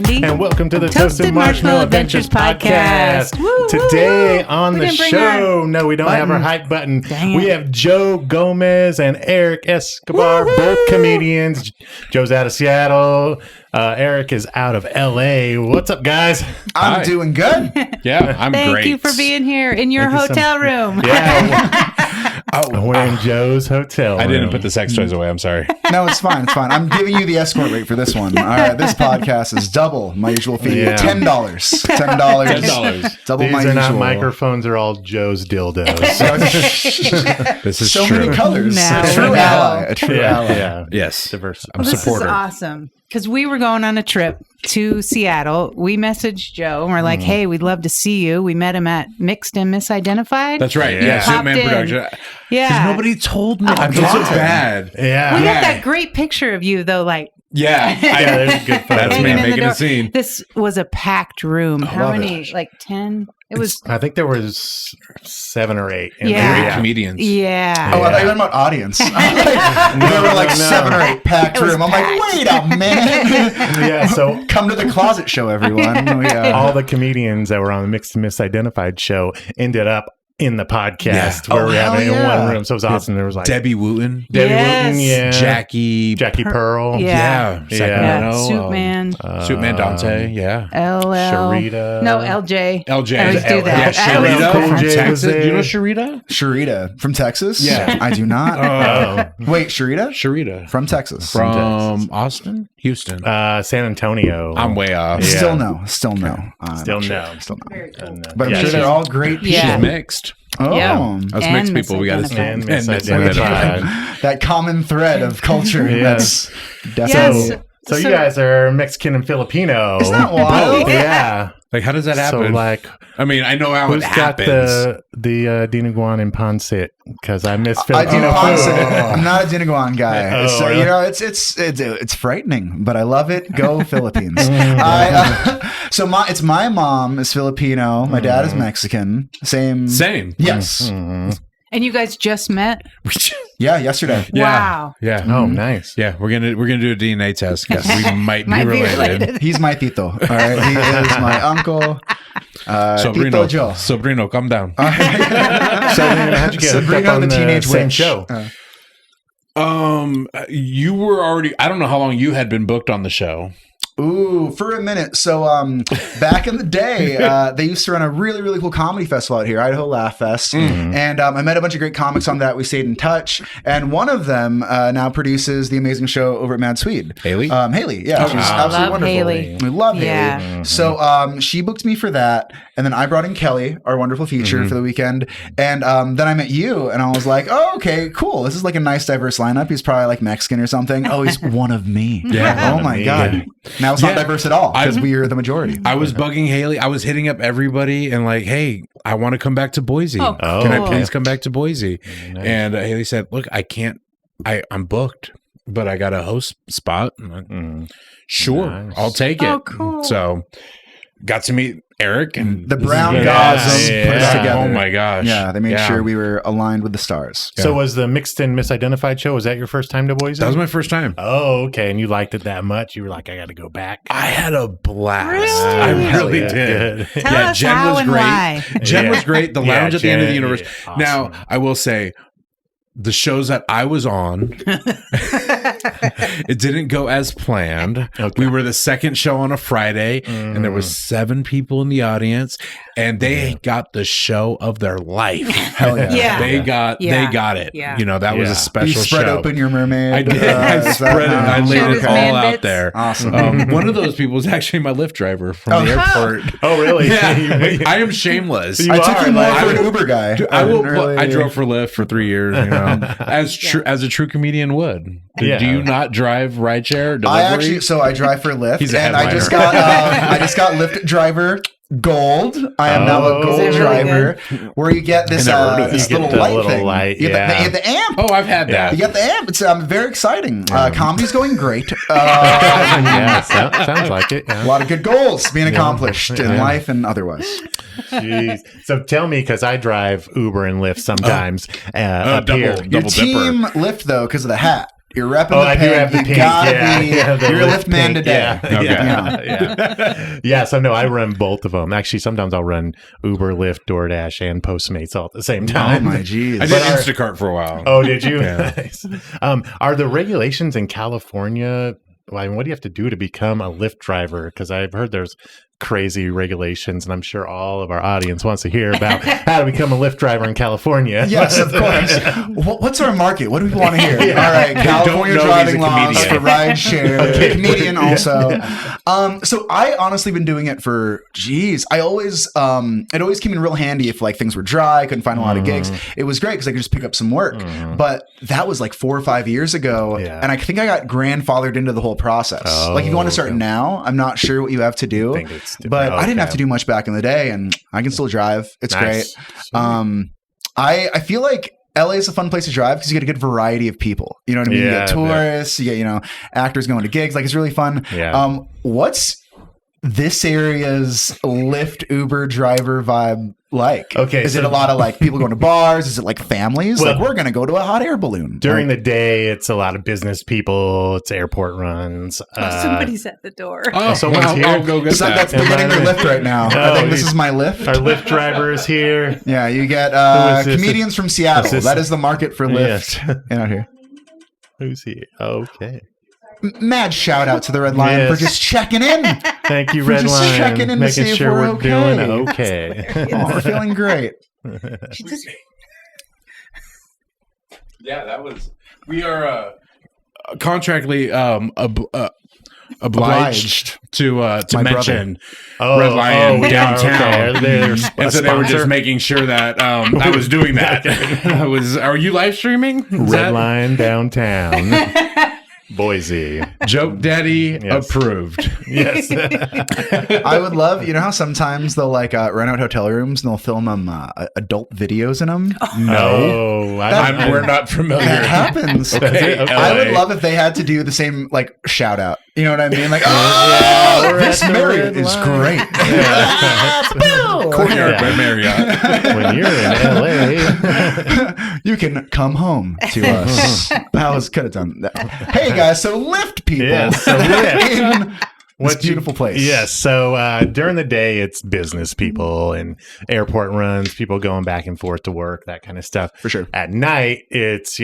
Wendy. And welcome to the Toasted Marshmallow Adventures podcast. Woo, Today woo, woo. on the show, no, we don't have our hype button. We have Joe Gomez and Erik Escobar, both comedians. Joe's out of Seattle. Erik is out of LA. What's up, guys? I'm doing good. Yeah, I'm great. Thank you for being here in your hotel room. Yeah. We're in Joe's hotel room. I didn't put the sex toys away. I'm sorry. No, it's fine. It's fine. I'm giving you the escort rate for this one. All right, this podcast is double my usual fee. Yeah. $10. $10. Double These my are usual. not microphones. They're all Joe's dildos. This is so true. many colors. Now A true we know. ally. A true ally. Yeah. Yes. Diverse. I'm a This supporter. is awesome. Because we were going on a trip to Seattle. We messaged Joe and we're like, hey, we'd love to see you. We met him at Mixed and Misidentified. That's right. Yeah. Yeah. Popped Superman in. production. Yeah. Because nobody told me. I feel so bad. Yeah. We Yeah. got that great picture of you, though, like, Yeah. Yeah, there's a good photo. That's me hanging in the making door. a scene. This was a packed room. How love many? Like 10? It was, I think there was 7 or 8. In Yeah. Great there. comedians. yeah. Oh, I thought you meant about audience. There were like 7 or 8 packed It was room. I'm like, packed. wait a minute. Yeah, so Come to the closet show, everyone. We, all the comedians that were on the Mixed and Misidentified show ended up in the podcast Yeah. where Oh, we had hell it in yeah. one room. So it was awesome. There was like Debbie Wooten. Debbie Yes. Wooten, yeah, Jackie Pearl, Yeah. Yeah. Yeah. Sacramento. Suitman. Suitman Dante. Yeah. LL. Sharita. No, LJ. LJ. I always do that. Yeah, I always Sharita do from that. Texas. Jose. Do you know Sharita? Sharita from Texas? Yeah. I do not. Oh, Wait, Sharita? Sharita. From Texas. From Austin? Houston. San Antonio. I'm way off. Yeah. Still no. Still no. Still not sure. no. Still no. Very cool. But I'm Yeah, sure they're she's- all great people. Yeah. She's mixed. Oh, Yeah. Us And mixed people, we got to misidentified. And misidentified. that common thread of culture. Yes. That's definitely. Yes. So you guys are Mexican and Filipino. Isn't that wild? Yeah. Like, how does that happen? So like, I mean, I know how who's it got happens. the Dinuguan and Pancit? Because I miss I do Filipino not. food. I'm not a Dinuguan guy, Oh, so really? you know it's frightening, but I love it. Go Philippines! It's my mom is Filipino, my dad is Mexican. Same. Yes. And you guys just met? Yeah. Yesterday. Yeah. Wow. Yeah. Oh, nice. Yeah, we're gonna do a DNA test because we might be Might be related. related. He's my tito. All right. He is my uncle. Tito Sobrino, Joe. Sobrino, calm down. So how'd you get hooked Sabrina up on the Teenage same Witch. show? You were already. I don't know how long you had been booked on the show. Ooh, for a minute. So, back in the day, they used to run a really, really cool comedy festival out here, Idaho Laugh Fest. And I met a bunch of great comics on that. We stayed in touch. And one of them now produces the amazing show over at Mad Swede. Haley? Haley, yeah. She's wow. absolutely Love wonderful. Haley. We love Yeah. Haley. So, she booked me for that. And then I brought in Kelly, our wonderful feature for the weekend. And then I met you, and I was like, oh, okay, cool. This is like a nice, diverse lineup. He's probably like Mexican or something. Oh, he's one of me. Yeah. Oh, One of my me. God. Yeah. Now it's not diverse at all because I- we are the majority. I was bugging Haley. I was hitting up everybody and like, hey, I want to come back to Boise. Oh, Can I cool. please come back to Boise? Nice. And Haley said, look, I can't. I'm booked, but I got a host spot. I'm like, sure, Nice. I'll take it. Oh, cool. So got to meet Erik and The brown Yeah. gauze Yeah. put us together. Oh my gosh. Yeah, they made sure we were aligned with the stars. So was the Mixed and Misidentified show, was that your first time to Boise? That was my first time. Oh, okay. And you liked it that much? You were like, I got to go back. I had a blast. Really? I really Yeah, did. good. Tell us Jen how was and great. why. Jen Yeah. was great. The Yeah, lounge at the end of the Jen, universe. yeah, Now, awesome. I will say, the shows that I was on, it didn't go as planned. Okay. We were the second show on a Friday, and there was 7 people in the audience, and they got the show of their life. Hell yeah. Yeah. They got it. Yeah. You know, that was Yeah. a special You spread show. open your mermaid. I did. is I that spread it. how- I laid Showed it his all man out bits. there. Awesome. One of those people was actually my Lyft driver from the airport. Oh, really? Yeah, I am shameless. You I took are, you more like- for an Uber guy. I will. didn't really- I drove for Lyft for 3 years. You know, as a true comedian would. Do Yeah. you not drive rideshare delivery? I drive for Lyft, He's a and I just headliner. got I just got Lyft driver Gold. I am now a Oh. Gold Is it really driver, where you get this, I never heard of this that. You little get the light little thing. light, you, yeah. get the amp. Oh, I've had that. You get the amp. It's very exciting. Comedy's going great. Yeah, sounds like it. A Yeah. lot of good goals being accomplished in Yeah. life and otherwise. Jeez. So tell me, because I drive Uber and Lyft sometimes up double here. double Your dipper. team Lyft though because of the hat. You're repping Oh, the I do pink. have the You pink. gotta be. You're a Lyft man today. Yeah. So no, I run both of them. Actually, sometimes I'll run Uber, Lyft, DoorDash, and Postmates all at the same Oh time. my geez. I did Instacart for a while. Oh, did you? Yeah. Nice. Are the regulations in California? I mean, what do you have to do to become a Lyft driver? Because I've heard there's crazy regulations, and I'm sure all of our audience wants to hear about how to become a Lyft driver in California. Yes, of course. What's our market? What do people want to hear? Yeah. All right, California know driving he's a laws comedian. for ride share. Comedian also. So I honestly been doing it for it always came in real handy if like things were dry, I couldn't find a lot of gigs. It was great because I could just pick up some work. But that was like 4 or 5 years ago, and I think I got grandfathered into the whole process. Like if you want to start now, I'm not sure what you have to do. But I didn't have to do much back in the day, and I can still drive. It's great. I feel like LA is a fun place to drive because you get a good variety of people. You know what I mean? You get tourists, you get, actors going to gigs. Like it's really fun. Yeah. What's this area's Lyft Uber driver vibe like? Okay, is so it a lot of like people going to bars? Is it like families? Well, like we're going to go to a hot air balloon during the day. It's a lot of business people. It's airport runs. Somebody's at the door. Oh, someone's here. I'll go get So that. that's they're getting their Lyft right now. I think this is my Lyft. Our Lyft driver is here. Yeah, you get is this? comedians from Seattle. Is this- That is the market for Lyft. Yes. Out here. Who's he? Okay. Mad shout out to the Red Lion for just checking in. Thank you, For Red just Lion. checking in to making see if sure we're we're doing okay. okay. Oh, we're feeling great. Yeah, that was. We are contractually obliged to My mention Red Lion downtown. They're And so they were just making sure that I was doing that. Are you live streaming? Red Lion downtown. Boise. Joke Daddy approved. Yes. I would love, how sometimes they'll like rent out hotel rooms and they'll film adult videos in them. No, We're not familiar. That happens. Okay, I would LA. love if they had to do the same like shout out. You know what I mean? Like, we're this at the Marriott Red is Lion. great. Courtyard Yeah. by Marriott. When you're in LA. You can come home to us. I could have done that. Hey guys, so Lyft people. Yes, so Lyft. in this beautiful place. Yes. So during the day, it's business people and airport runs, people going back and forth to work, that kind of stuff. For sure. At night, it's,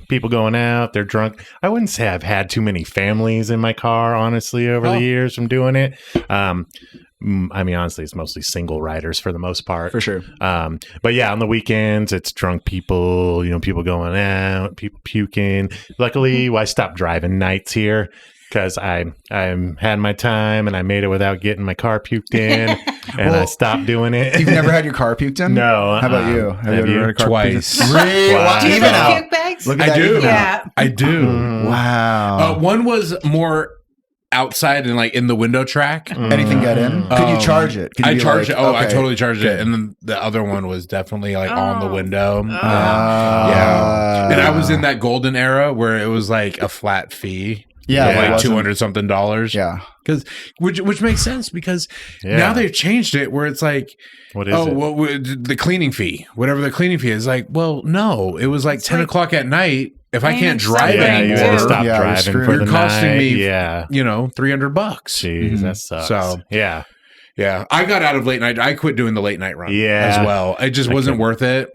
people going out, they're drunk. I wouldn't say I've had too many families in my car, honestly, over the years from doing it. I mean, honestly, it's mostly single riders for the most part. For sure. But yeah, on the weekends, it's drunk people, people going out, people puking. Luckily, I stopped driving nights here because I had my time and I made it without getting my car puked in, and I stopped doing it. You've never had your car puked in? No. How about you? Have ever you? had a car Twice. puked in? Really? Wow. Do you Even have out. puke bags? Look at I that. do. Even out. Yeah. I do. Wow. One was more outside and like in the window track. Anything get in? Could you charge it? Could you I be charged like, it. Oh, I okay. totally charged it. And then the other one was definitely like on the window. Yeah. And I was in that golden era where it was like a flat fee. Yeah, of it like wasn't- $200 something. Yeah. Because which makes sense because now they've changed it where it's like, What is it? well, the cleaning fee, whatever the cleaning fee is. Like, well, no, it was like 10 o'clock at night. If I can't drive Yeah, you had to anymore, stop Yeah, you're driving screwed. for You're the costing night. me, Yeah. $300. Jeez, that sucks. So- yeah. Yeah, I got out of late night. I quit doing the late night run Yeah. as well. It just wasn't worth it.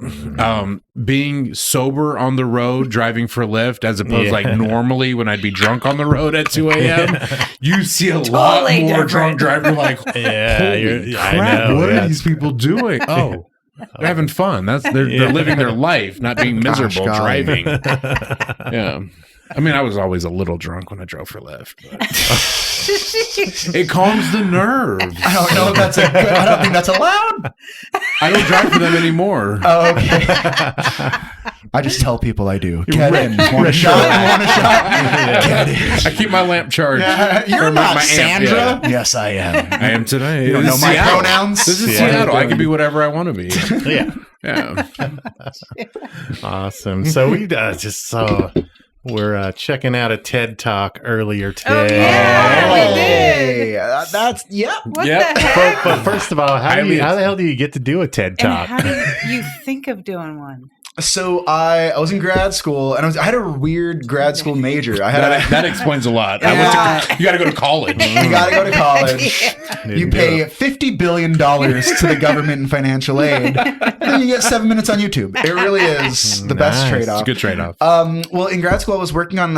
Being sober on the road, driving for Lyft, as opposed like normally when I'd be drunk on the road at 2 a.m., you see a lot Totally more different. drunk driver like, Yeah, holy I crap, know, what yeah. are these people doing? Oh, they're having fun. They're living their life, not being miserable golly. driving. Yeah. I mean, I was always a little drunk when I drove for Lyft. But it calms the nerves. I don't know if that's I don't think that's allowed. I don't drive for them anymore. Oh, okay. I just tell people I do. Get in. Want a shot? Want a shot? Get in. I keep my lamp charged. You're Or not my amp, Sandra. yeah. Yes, I am. I am today. You don't know my pronouns. This is Seattle. Seattle. I can be whatever I want to be. Yeah. Yeah. Awesome. So we just saw we're checking out a TED Talk earlier today. yeah. we did. Hey, that's What Yep. the heck? But first of all, how the hell do you get to do a TED And Talk? how do you think of doing one? So I was in grad school, and I had a weird grad school major. I had That explains a lot. You got to go to college. You got to go to college. You pay $50 billion to the government in financial aid, and then you get 7 minutes on YouTube. It really is the best trade-off. It's a good trade-off. Well, in grad school, I was working on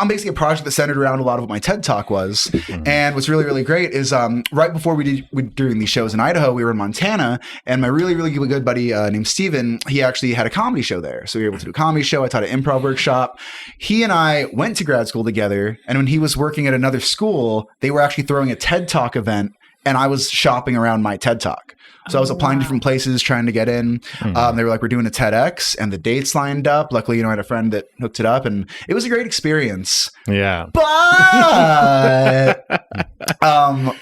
basically a project that centered around a lot of what my TED Talk was. And what's really, really great is right before we doing these shows in Idaho, we were in Montana, and my really, really good buddy named Steven, he actually had a comedy show there. So we were able to do a comedy show. I taught an improv workshop. He and I went to grad school together. And when he was working at another school, they were actually throwing a TED Talk event, and I was shopping around my TED Talk. So I was applying to different places, trying to get in. They were like, we're doing a TEDx, and the dates lined up. Luckily, I had a friend that hooked it up, and it was a great experience. Yeah. But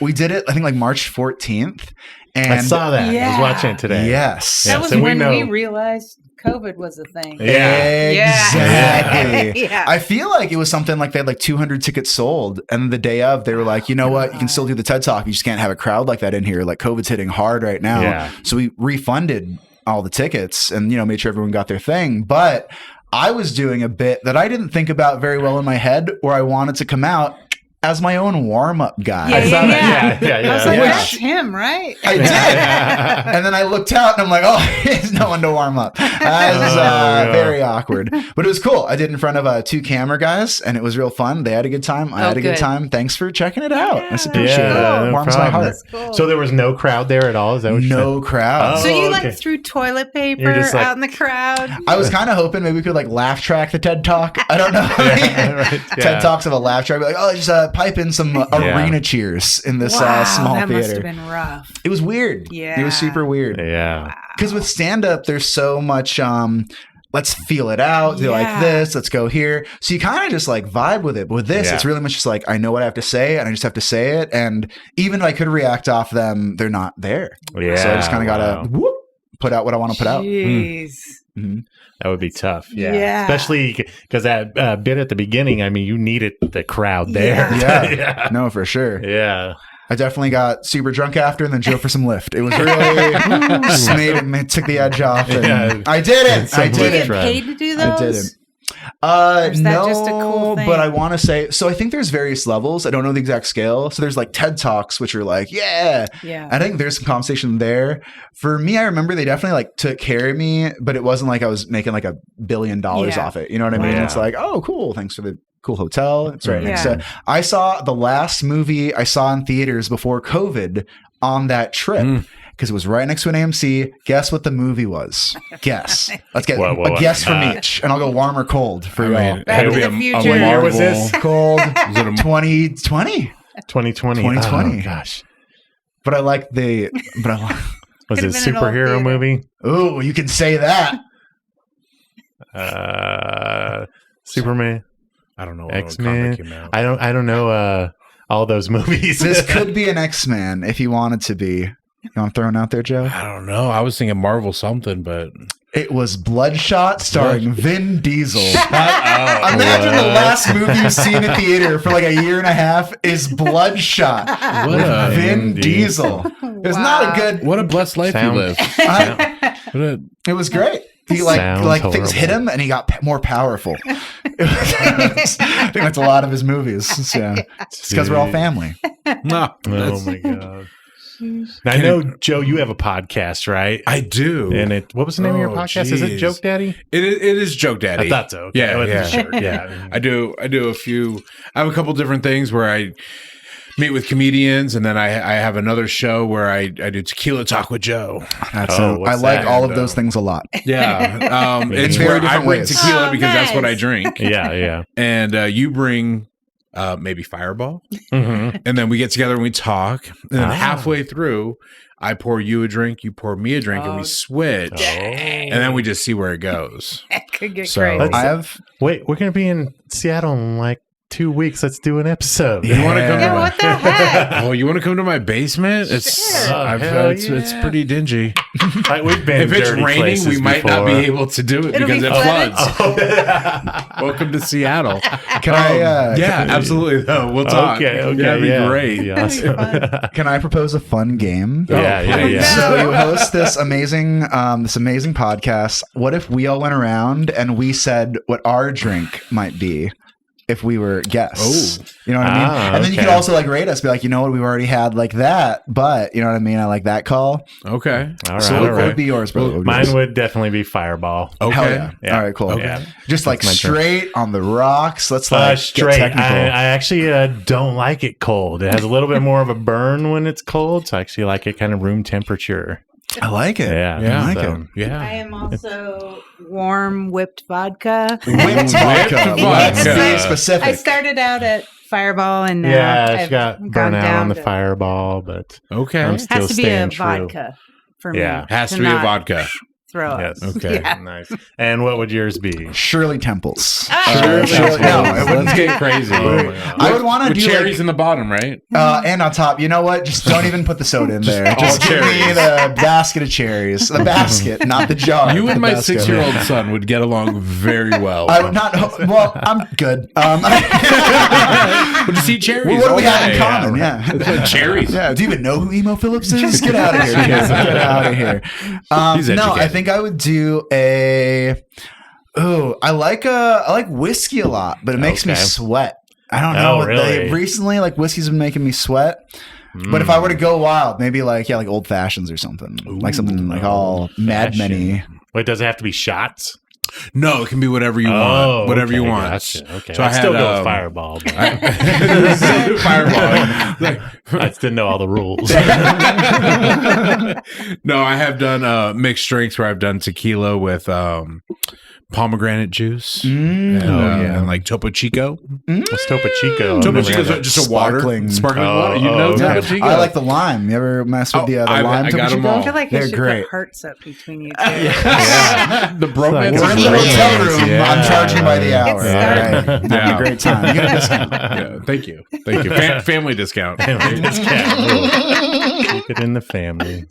we did it, I think, like March 14th. And I saw that. Yeah. I was watching it today. Yes. That was so when know. we realized COVID was a thing. Yeah. Exactly. Yeah. I feel like it was something like they had like 200 tickets sold, and the day of they were like, you know what, you can still do the TED Talk, you just can't have a crowd like that in here. Like COVID's hitting hard right now. Yeah. So we refunded all the tickets and made sure everyone got their thing. But I was doing a bit that I didn't think about very well in my head, where I wanted to come out as my own warm-up guy. I saw that. Yeah. I was like, Yeah. that's him, right? I did. And then I looked out and I'm like, oh, there's no one to warm up. That was very awkward. But it was cool. I did in front of 2 camera guys, and it was real fun. They had a good time. I had a good good. time. Thanks for checking it out. I Yeah. appreciate Yeah, it. no Warms my problem. heart. That's cool. So there was no crowd there at all? Is that what you No crowd. Oh, So you okay. like threw toilet paper You're just like- out in the crowd? I was kind of hoping maybe we could like laugh track the TED Talk. I don't know. Right, yeah. TED Talks have a laugh track. Be like, oh, just pipe in some arena cheers in this wow, small that must have theater. been rough. It was weird. Yeah. It was super weird. Yeah. Because with stand-up, there's so much let's feel it out. They're like Yeah. this, let's go here. So you kind of just like vibe with it. But with this, Yeah. it's really much just like, I know what I have to say, and I just have to say it. And even if I could react off them, they're not there. Yeah. So I just kind of wow. gotta whoop, put out what I want to put out. Jeez. That would be tough. Yeah. Yeah. Especially because that bit at the beginning, I mean, you needed the crowd there. Yeah. Yeah. No, for sure. Yeah. I definitely got super drunk after and then drove for some Lyft. It was really just it took the edge off. And Yeah. I did it. Some I Did you did get it. paid to do those? I didn't. Or is that No, just a cool thing? but I want to say, so I think there's various levels. I don't know the exact scale. So there's like TED Talks, which are like, yeah. Yeah. I think there's some conversation there. For me, I remember they definitely like took care of me, but it wasn't like I was making like $1 billion Yeah. off it. You know what I mean? Wow. It's like, oh, cool. Thanks for the cool hotel. It's right next Yeah. to. I saw the last movie I saw in theaters before COVID on that trip. Because it was right next to an AMC. Guess what the movie was? Guess. Let's get Whoa, a guess from each, and I'll go warm or cold for y'all. Back It'll to be the a Future. What year was Marvel- this? Cold. Was it a 2020. 2020. 2020. Oh, gosh. But I like the. But I like. Was it a Could've been an old superhero theater. movie? Oh, you can say that. Superman? I don't know. what X-Men? comic came out. I don't know all those movies. This could be an X-Men if you wanted to be. You want to throw it out there, Joe? I don't know. I was thinking Marvel something, but It was Bloodshot, starring Vin Diesel. oh, Imagine the last movie you've seen in theater for like a year and a half is Bloodshot what with a Vin Diesel. It's not a good. what a blessed life Sound- you live. It What a, was great. He Sounds like things horrible. hit him and he got more powerful. I think that's a lot of his movies. It's because we're all family. no, Oh my god! Now, I know, Joe, you have a podcast, right? I do. And what was the name of your Oh, podcast? Is it geez. Joke Daddy? It is Joke Daddy. I thought so. Okay. Yeah, I wasn't yeah. sure. Yeah. I do a few. I have a couple different things where I meet with comedians, and then I have another show where I do Tequila Talk with Joe. That's Oh, I what's like that? all of those things a lot. Yeah, it's very where I different bring ways. tequila Oh, because that's what I nice. drink, Yeah. and you bring maybe Fireball, Mm-hmm. and then we get together and we talk, and then Ah. halfway through, I pour you a drink, you pour me a drink, and we switch, and then we just see where it goes. That could get So- crazy. I have Wait, we're going to be in Seattle in like 2 weeks. Let's do an episode. You want to come? Yeah, To what the heck? oh, you want to come to my basement? It's pretty dingy. Like, we've been If it's dirty raining, places we might not be before. able to do it It'll because be it flooded. floods. Welcome to Seattle. Can I? Yeah, absolutely. Though we'll talk. Okay, Yeah, that'd be great. Be awesome. Can I propose a fun game? Yeah. So you host this amazing podcast. What if we all went around and we said what our drink might be if we were guests? Oh. You know what I mean? Ah, And then you could okay. also like rate us, be like, you know what, we've already had like that, but you know what I mean? I like that call. Okay. All right. So what would be yours, brother? What would be Mine yours? would definitely be Fireball. Okay. Hell yeah. Yeah. All right, cool. Yeah. Just like That's my drink. straight on the rocks. Let's like Straight. get technical. I actually don't like it cold. It has a little bit more of a burn when it's cold, so I actually like it kind of room temperature. I like it. Yeah. Yeah. I like so- it. Yeah. I am also warm whipped vodka. Whipped vodka. vodka. Let's Yeah. be specific. I started out at Fireball and now Yeah, it's I've got gone burn out down on the to- Fireball, but Okay. I'm It still has to be a staying true. vodka for me. Yeah. Has to to be a not vodka. Throw up. Yes. Okay. Yeah. Nice. And what would yours be? Shirley Temples. Ah! Shirley- no, it wouldn't Let's be. get crazy. Oh my God. I would want to With do cherries like, in the bottom, right? and on top. You know what? Just don't even put the soda in there. all Just give me cherries. the basket of cherries. The basket, not the jar. You and The my basket. 6-year-old son would get along very well. I would not. Well, I'm good. Would you see cherries? What do we all have in day? common? Yeah. Cherries. Yeah. Do you even know who Emo Phillips is? Get out of here, kids. Get out of here. He's No, I educated. think I would do a. Oh, I like whiskey a lot, but it makes me Okay. sweat. I don't Oh, know. really? Recently, like whiskey's been making me sweat. But if I were to go wild, maybe like old fashions or something, like something like all Mad Men-y. Wait, does it have to be shots? No, it can be whatever you want. Whatever you okay, want. Gotcha. Okay, So I I had, still go with Fireball. But Fireball. Like, I just didn't know all the rules. no, I have done mixed drinks where I've done tequila with pomegranate juice and like Topo Chico. What's Topo Chico? Topo I've never Chico's had that. just a Sparkling. sparkling Oh, water. You know okay. Topo Chico? I like the lime. You ever mess with the lime? I Topo got 'em Chico? all. I feel like I They're should great. put hearts up between you two. The bromance. We're in is the real. hotel room. Yeah. I'm charging you by the hour. It's All right. starting. Have a great time. You get a discount. Yeah, thank you. Family discount. Keep it in the family.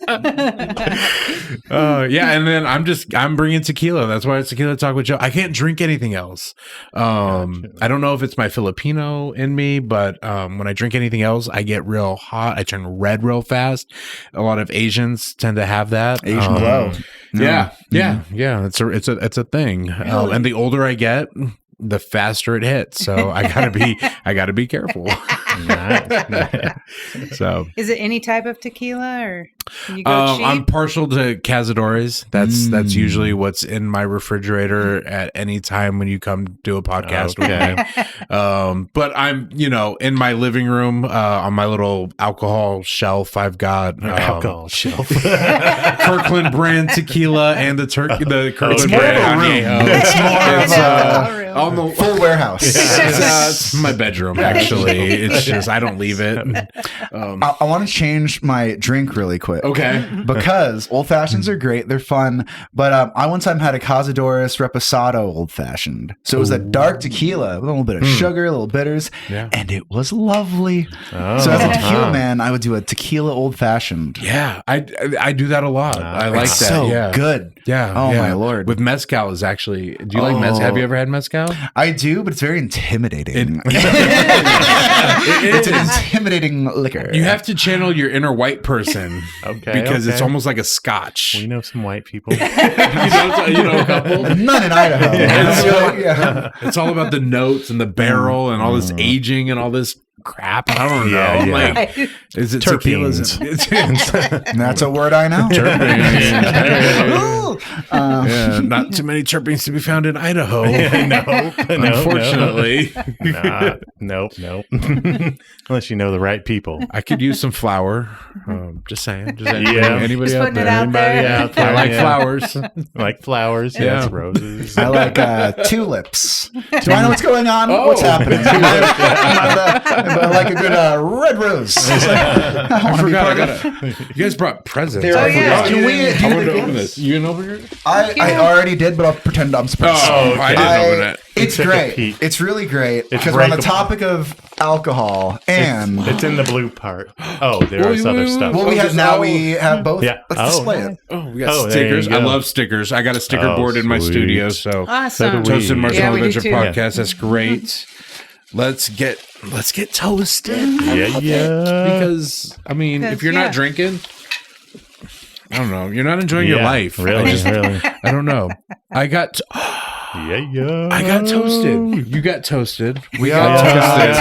Yeah, and then I'm bringing tequila. That's why it's Tequila Talk with Joe. I can't drink anything else. I don't know if it's my Filipino in me, but when I drink anything else, I get real hot. I turn red real fast. A lot of Asians tend to have that. Asian glow. Yeah. It's a thing. And the older I get, the faster it hits. So I gotta be careful. Nice. So Is it any type of tequila or can you go cheap? I'm partial to Cazadores. That's usually what's in my refrigerator at any time when you come do a podcast with me. But I'm, in my living room on my little alcohol shelf, I've got Alcohol shelf. Kirkland brand tequila and the Kirkland more of a brand room. añejo. It's more of a room. on the full warehouse. it's my bedroom. Actually, it's just I don't leave it. I want to change my drink really quick. Okay. Because old fashions are great, they're fun. But I one time had a Cazadores Reposado old fashioned. So it was a dark tequila with a little bit of sugar, a little bitters, and it was lovely. So as a tequila man, I would do a tequila old fashioned. Yeah, I do that a lot. I like It's that. so yeah. good. Yeah. Oh yeah. my Lord. With mezcal is actually. Do you like mezcal? Have you ever had mezcal? I do, but it's very intimidating. It It's an is. intimidating liquor. You have to channel your inner white person. Okay, Because it's okay. almost like a scotch. We know some white people. you know a couple. None in Idaho. Yeah. It's all about the notes and the barrel and all this aging and all this crap. I don't know. Yeah, yeah. Like, is it Terpenes. tequilas? And that's a word I know. Ooh. Yeah, not too many terpenes to be found in Idaho. no, Unfortunately. Nope. Unless you know the right people. I could use some flour. Just saying. Yeah. Anybody Just out putting it there? out Anybody there. out there? I like Yeah. flowers. Like flowers. Yeah. Yes, roses. I like tulips. Do I know what's going on? What's happening? Am but I like a good red rose. I forgot. You guys brought presents. There, yeah. Can we? I wanted to open this. You gonna open it? I already did, but I'll pretend I'm surprised. Oh, I didn't open it. It's Took a great. peek. It's really great because we're on the topic of alcohol and It's in the blue part. Oh, there is other stuff. well, we have both. Yeah. Let's display it. Oh, we got Oh, there stickers. you I go. love stickers. I got a sticker board in my sweet. studio. So Awesome. So do we. Toasted Marshmallow Yeah, we do Adventure too. Podcast. That's great. Let's get toasted. Yeah. Because I mean, Because, if you're yeah. not drinking, I don't know. You're not enjoying your Yeah, life. Really, really. I don't know. I got toasted. You got toasted. We got toasted.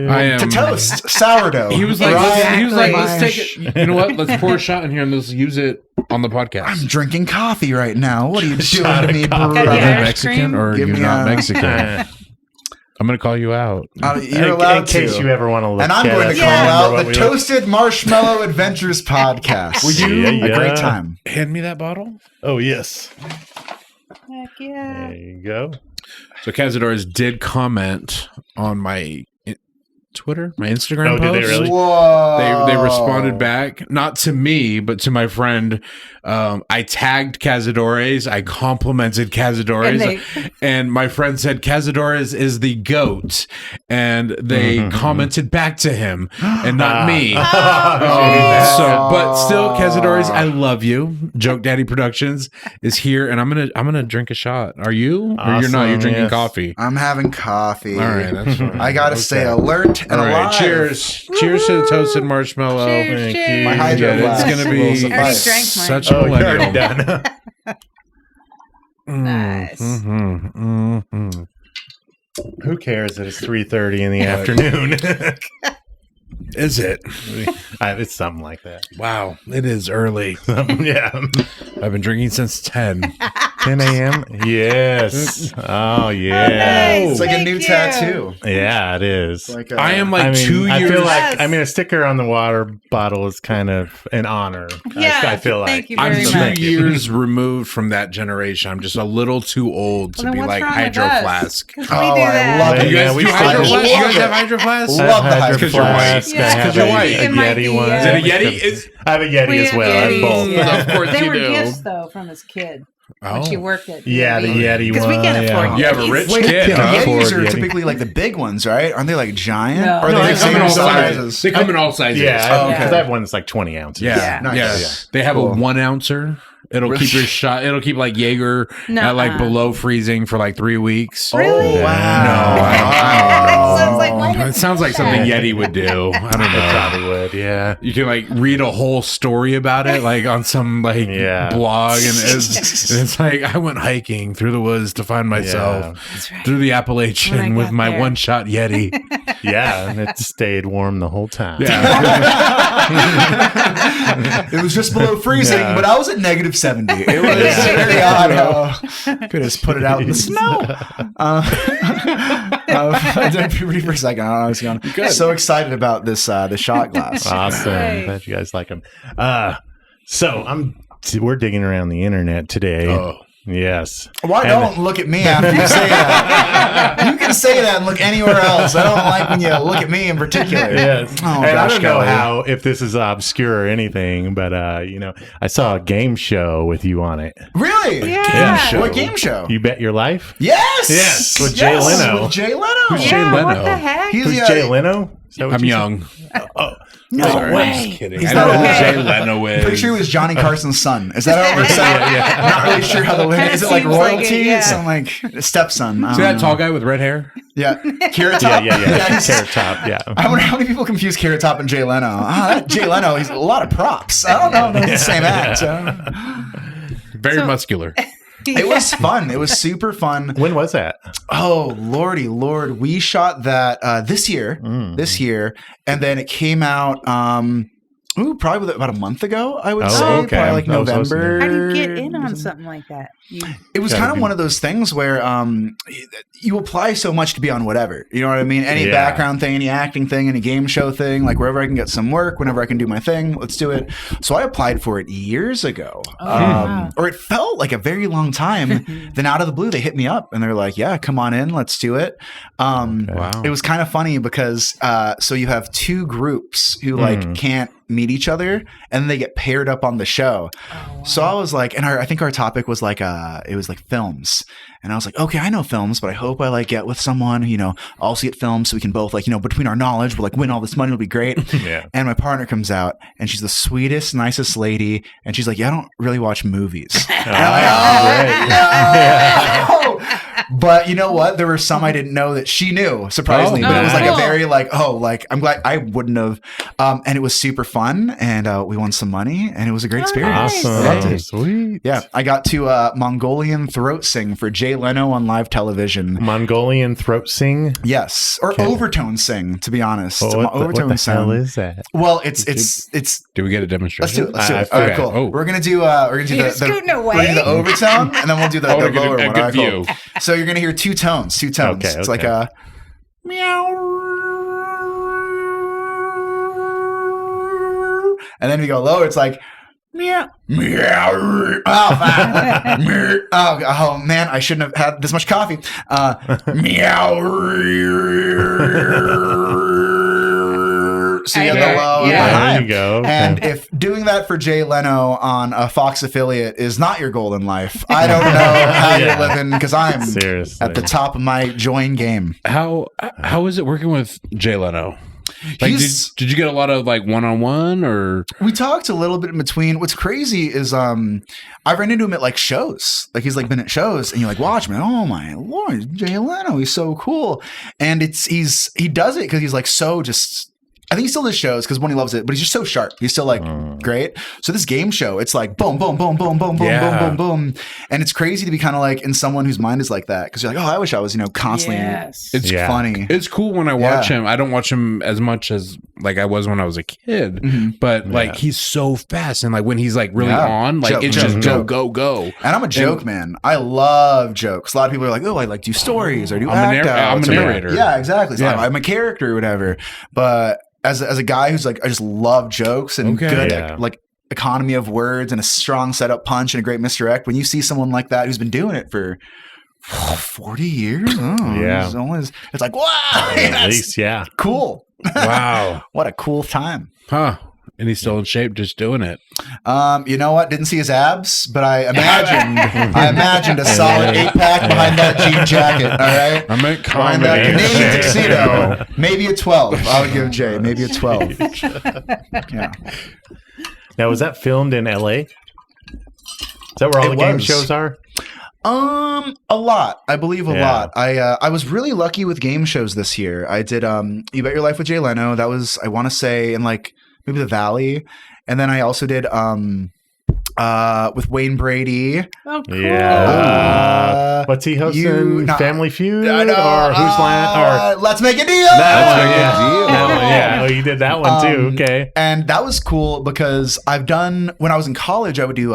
I am To toast sourdough. He was like, Exactly. let's take it. You know what? Let's pour a shot in here and let's use it on the podcast. I'm drinking coffee right now. What are you doing Shot to of me, coffee. bro? Are you Yeah. Irish Mexican cream? or Give you're me not a- Mexican? I'm going to call you out. You're allowed in case to. you ever want to look And I'm at going us, to call remember out what the we Toasted Marshmallow Adventures podcast. Would you? A Yeah. great time. Hand me that bottle. Oh, yes. Heck yeah. There you go. So Cazadores did comment on my Twitter, my Instagram Oh, did post. they really? Whoa. They responded back, not to me, but to my friend. I tagged Cazadores. I complimented Cazadores. And my friend said, Cazadores is the GOAT. And they commented back to him and not me. But still, Cazadores, I love you. Joke Daddy Productions is here, and I'm gonna drink a shot. Are you? Or you're not? You're Awesome, drinking yes. coffee. I'm having coffee. All right, that's fine. I gotta stay alert and All right, alive. cheers. Cheers to the toasted marshmallow. Cheers, Thank cheers. you. My hydro Yeah, blast. it's gonna will be suffice. I already drank mine. such a Oh, you're already millennial. done. Nice. Who cares that it's 3:30 in the afternoon? Is it? It's something like that. Wow, it is early. Yeah. I've been drinking since 10. 10 a.m. Yes. Oh, yeah. It's like a Thank new you. tattoo. Yeah, it is. Like I am like I mean, 2 I years. feel like, Yes. a sticker on the water bottle is kind of an honor. Yeah, I feel like. thank you I'm very 2 much. years removed from that generation. I'm just a little too old to Well, then be what's like wrong with Hydro us? Flask. 'Cause Oh, we do I that. love it. You guys Yeah, do we Hydro still- Flask? You guys Love have it. Hydro Flask? Love the Hydro Hydro Because you're Flask. white. Yeah. I have you're a, white. a It might Yeti be, one. yeah. Is it a Yeti? I have a Yeti We as have well. I have Yetis, both. yeah. Of course They you were do. gifts though from his kid when Oh. she worked at Yeah, the Yeti one. because we can't afford yeah. You have a Yetis. rich Wait, kid, the huh? Yetis are Yeti. typically like the big ones, right? Aren't they like giant? No. Or are No, they they the come same in all sizes? They come in all sizes. Yeah, Oh, because okay. I have one that's like 20 ounces. Yeah. Yeah. Nice. Yeah. Yeah. They have Cool. a 1 ouncer. It'll keep your shot. It'll keep like Jaeger at like below freezing for like 3 weeks. Really? Oh, wow. No, I don't Sounds like why know. It sounds like something Yeti would do. I don't know. Probably would, yeah. You can like read a whole story about it, like on some like Yeah. blog, and it's like I went hiking through the woods to find myself That's right. through the When I Appalachian with got my there. one-shot Yeti. Yeah, and it stayed warm the whole time. It was just below freezing, Yeah. but I was at negative 70. It was very odd how could just put it out in the snow. I did puberty for a second. I was going. So excited about this the shot glass. Awesome. Right. Glad you guys like them. We're digging around the internet today. Oh. Yes. Why don't look at me after you say that? You can say that and look anywhere else. I don't like when you look at me in particular. Yes. Oh, and I gosh, don't know golly. if this is obscure or anything, but I saw a game show with you on it. Really? Yeah. show. What game show? You Bet Your Life? Yes. Yes, with Jay Leno. With Jay Leno. Who's Jay Yeah, what Leno? the heck? He's Who's the, Jay Leno? Is that what I'm you said? young. No Sorry, way. I'm just kidding. He's I know not who okay. Jay Leno is. Pretty sure he was Johnny Carson's son. Is that how it works out? Not really sure how the is it like Seems like royalty? it, yeah. Some like stepson. I See don't that know. tall guy with red hair? Yeah. Carrot Top. Yeah. Yes. Carrot Top, yeah. I wonder how many people confuse Carrot Top and Jay Leno. That Jay Leno, he's a lot of props. I don't know if it's the same act. Very muscular. It was fun. It was super fun. When was that? Oh, lordy lord. We shot that this year. And then it came out Ooh, probably about a month ago, I would say. okay. Probably like November. How do you get in on something like that? It was kind of one of those things where you apply so much to be on whatever. You know what I mean? Any background thing, any acting thing, any game show thing, like wherever I can get some work, whenever I can do my thing, let's do it. So I applied for it years ago. Or it felt like a very long time. Then out of the blue, they hit me up and they're like, yeah, come on in, let's do it. It was kind of funny because so you have two groups who like can't meet each other and they get paired up on the show. So I was like, and I think our topic was like it was like films, and I was like, okay, I know films, but I hope I like get with someone who, you know, I'll see at films so we can both like, you know, between our knowledge we'll like win all this money, it'll be great. And my partner comes out and she's the sweetest, nicest lady, and she's like, yeah, I don't really watch movies. And I'm like, no! But you know what? There were some I didn't know that she knew, surprisingly. But it was like a very like, I'm glad I wouldn't have. And it was super fun, and we won some money, and it was a great experience. Awesome. I loved it. Sweet. Yeah, I got to Mongolian throat sing for Jay Leno on live television. Mongolian throat sing? Yes, or overtone sing, to be honest. Overtone what the sing. hell is that? Well, it's. Do we get a demonstration? Let's do it. All right, cool. Oh. We're gonna do the overtone, and then we'll do the lower one. All right, cool. So you're gonna hear two tones. Okay, It's like a meow, and then if you go lower, it's like meow, meow. Oh man, I shouldn't have had this much coffee. Meow. So you have the low and the high. There you go. And if doing that for Jay Leno on a Fox affiliate is not your goal in life, I don't know how you're living, because I'm at the top of my join game. How is it working with Jay Leno? Like, did you get a lot of like one-on-one, or? We talked a little bit in between. What's crazy is I've run into him at like shows. Like he's like been at shows and you like watch him. Oh my Lord, Jay Leno, he's so cool. And he does it because he's like so just. I think he still does shows because one, he loves it, but he's just so sharp. He's still like great. So this game show, it's like boom, boom, boom, boom, boom, boom, boom, boom, boom, and it's crazy to be kind of like in someone whose mind is like that, because you're like, oh, I wish I was, you know, constantly. It's funny. It's cool when I watch him. I don't watch him as much as like I was when I was a kid, but like he's so fast, and like when he's like really on, like it's just go. And I'm a joke man. I love jokes. A lot of people are like, oh, I like do stories or do act outs. I'm a narrator. Yeah, exactly. So I'm a character or whatever, but. As a guy who's like, I just love jokes and good like economy of words and a strong setup punch and a great misdirect. When you see someone like that who's been doing it for 40 years, it's like, wow, at least, cool. Wow, what a cool time, huh? And he's still in shape, just doing it. You know what? Didn't see his abs, but I imagined a solid 8-pack behind that jean jacket. All right, I meant behind that Canadian tuxedo. Maybe a 12. I would give Jay maybe a 12. Yeah. Now, was that filmed in LA? Is that where all the game shows are? A lot. I believe a lot. I was really lucky with game shows this year. I did You Bet Your Life with Jay Leno. That was, I want to say, in like maybe the Valley. And then I also did with Wayne Brady. Oh, cool. Yeah. What's he hosting? Family Feud? Or Who's Line? Let's Make a Deal. Oh, you did that one too. Okay. And that was cool because when I was in college, I would do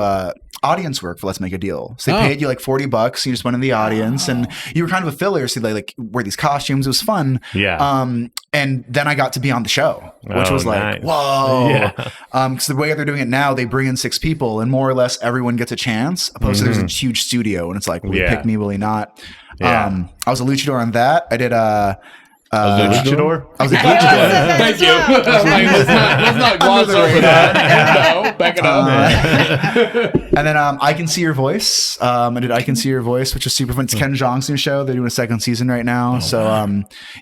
audience work for Let's Make a Deal. So they paid you like $40. You just went in the audience and you were kind of a filler. So they like wear these costumes. It was fun. Yeah. And then I got to be on the show, which was like, whoa. Yeah. Because the way they're doing it now, they bring in 6 people and more or less everyone gets a chance. Opposed to there's a huge studio and it's like, will you pick me? Will he not? I was a luchador on that. I did luchador? I was a luchador. Thank you. Let's not gloss over that. No, back it up. And then I Can See Your Voice. I did I Can See Your Voice, which was super fun. It's Ken Jeong's new show. They're doing a 2nd season right now.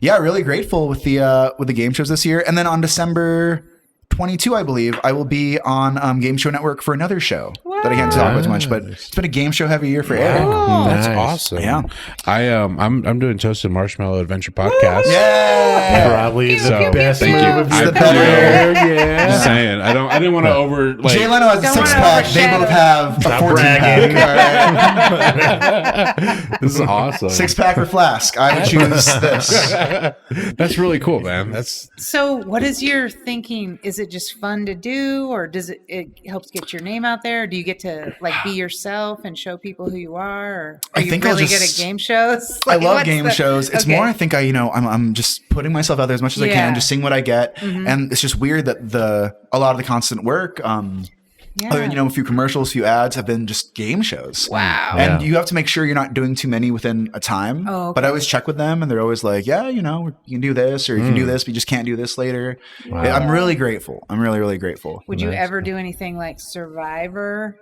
Really grateful with the game shows this year. And then on December 22, I believe, I will be on Game Show Network for another show that I can't talk about too much, but it's been a game show heavy year for Eric. That's awesome. Yeah. I'm doing Toasted Marshmallow Adventure Podcast. Yeah. Probably the best move of It's your the career. Yeah. Just saying. I didn't want to over like Jay Leno has a 6-pack. They both have a 14-pack. This is awesome. 6-pack or flask. I would choose this. That's really cool, man. So what is your thinking? Is is it just fun to do, or does it helps get your name out there? Or do you get to like be yourself and show people who you are? Or are you really good at game shows? I Like, love what's game shows. It's more, I think I'm just putting myself out there as much as I can, just seeing what I get. And it's just weird that a lot of the constant work, other than, a few commercials, a few ads, have been just game shows. Wow. And you have to make sure you're not doing too many within a time. Oh, okay. But I always check with them, and they're always like, yeah, you can do this, or you can do this, but you just can't do this later. Wow. I'm really grateful. I'm really, really grateful. Would you ever do anything like Survivor?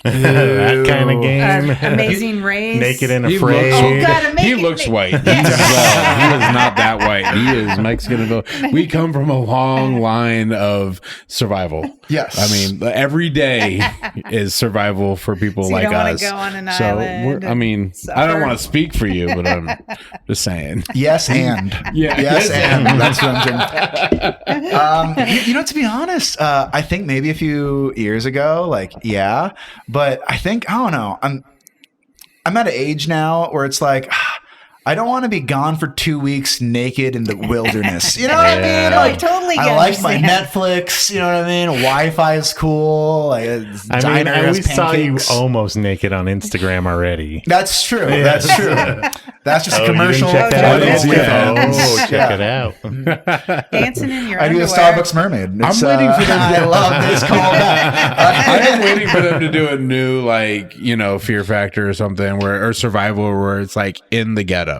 That kind of game. Amazing Race? Naked and He Afraid. looks, God, he looks white. He is not that white. He is Mexican. We come from a long line of survival. Yes. I mean, every day is survival for people So you like don't wanna us. go on an so island I mean, and I don't suffer? want to speak for you, but I'm just saying. Yes, and. Yeah. Yes, and. That's what I'm doing. To be honest, I think maybe a few years ago, but I think, I don't know, I'm at an age now where it's like, I don't want to be gone for 2 weeks naked in the wilderness. You know what I mean? I totally I like my understand. Netflix. You know what I mean? Wi-Fi is cool. I Diner has always saw you pancakes. almost naked on Instagram already. That's true. That's true. That's just a You didn't commercial. check that out. for OnlyFans. Oh, check Yeah. it out. Dancing in your I do the underwear. Starbucks mermaid. I'm waiting for them to I love this callback. I'm waiting for them to do a new Fear Factor or something or Survival where it's like in the ghetto.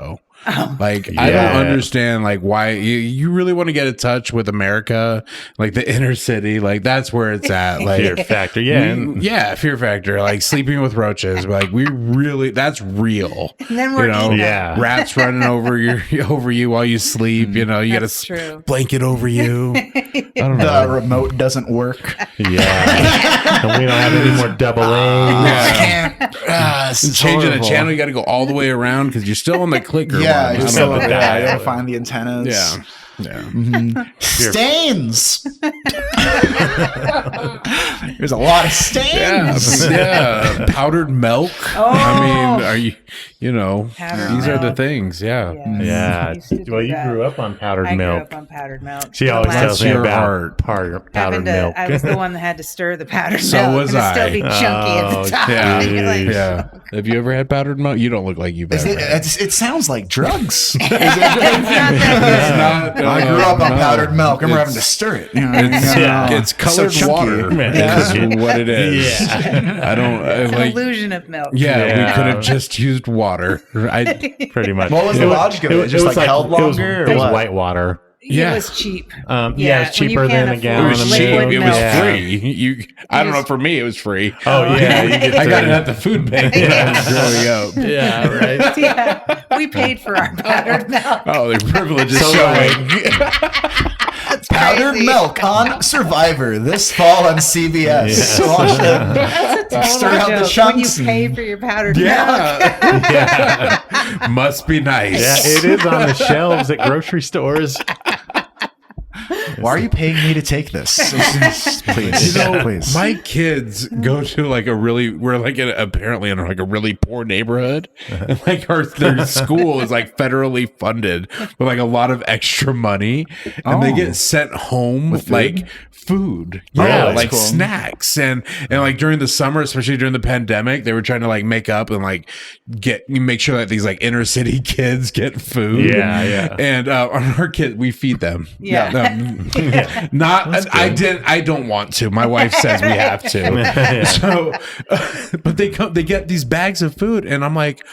I don't understand why you really want to get in touch with America, like the inner city, that's where it's at. Fear Factor, yeah. Fear Factor, sleeping with roaches. That's real. And then we're eating Yeah. Rats running over you while you sleep. You got That's a true. blanket over you. I don't The know. remote doesn't work. Yeah. And we don't have any more double A's. Changing the channel, you got to go all the way around because you're still on the clicker. Yeah, one. you're I still don't know. you gotta find the antennas. Yeah. Stains. There's a lot of stains. Yeah. Powdered milk. I mean, are you? Powdered These are the milk. things. Yeah. Yeah. Used to do Well, you that. grew up on powdered I grew milk. up on powdered milk. She always That's tells me your about art. powdered milk. I was the one that had to stir the powdered So milk. was and it'd still I. be chunky at Oh, the top. Yeah. You're like, Yeah. Have you ever had powdered milk? You don't look like you've ever. It sounds like drugs. It's not that It's not. I grew up on no. powdered milk. I remember having to It's- stir it. You know what I mean? It's colored So chunky. water. Yeah. Is what it is. Yeah. I don't an like. illusion of milk. Yeah, Yeah. we could have just used water. Pretty much. What was the logic of it? Just held longer? It or was what? white water. Yeah. It was cheap. Yeah, Yeah, it's when you cheaper can't than a afford gallon It of was milk. cheap. liquid It was milk. free. I don't know. For me, it was free. Oh yeah, you get I got it the- at the food bank when I was growing up. Yeah, right. Yeah, we paid for our powdered milk. Oh, the privilege is So showing. That's Powdered crazy. milk on Survivor this fall on CBS. Yeah. Watch that. That's a total Stir out the joke. When you chunks pay for your powdered milk. Yeah, Yeah, must be nice. yeah, it is on the shelves at grocery stores. Why are you paying me to take this? Please, please. My kids go to we're apparently in a really poor neighborhood, and their school is federally funded with a lot of extra money, and they get sent home with food, Yeah, that's cool. snacks, and during the summer, especially during the pandemic, they were trying to make up and make sure that these inner city kids get food. Yeah, yeah. And our kids, we feed them. Yeah. I don't want to. My wife says we have to. So, but they get these bags of food, and I'm like,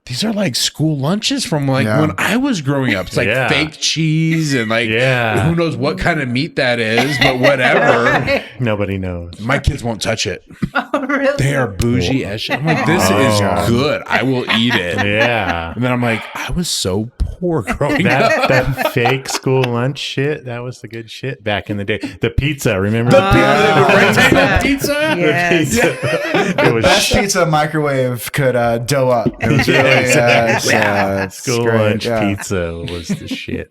these are school lunches from when I was growing up. It's fake cheese and who knows what kind of meat that is, but whatever. Nobody knows. My kids won't touch it. Oh, really? They are bougie as shit. I'm like, this is good. I will eat it. Yeah. And then I'm like, I was so poor growing up. That fake school lunch shit, that was the good shit back in the day. The pizza, remember? The rectangle pizza? Yes. It was Best pizza microwave could dough up. It was really school lunch pizza was the shit.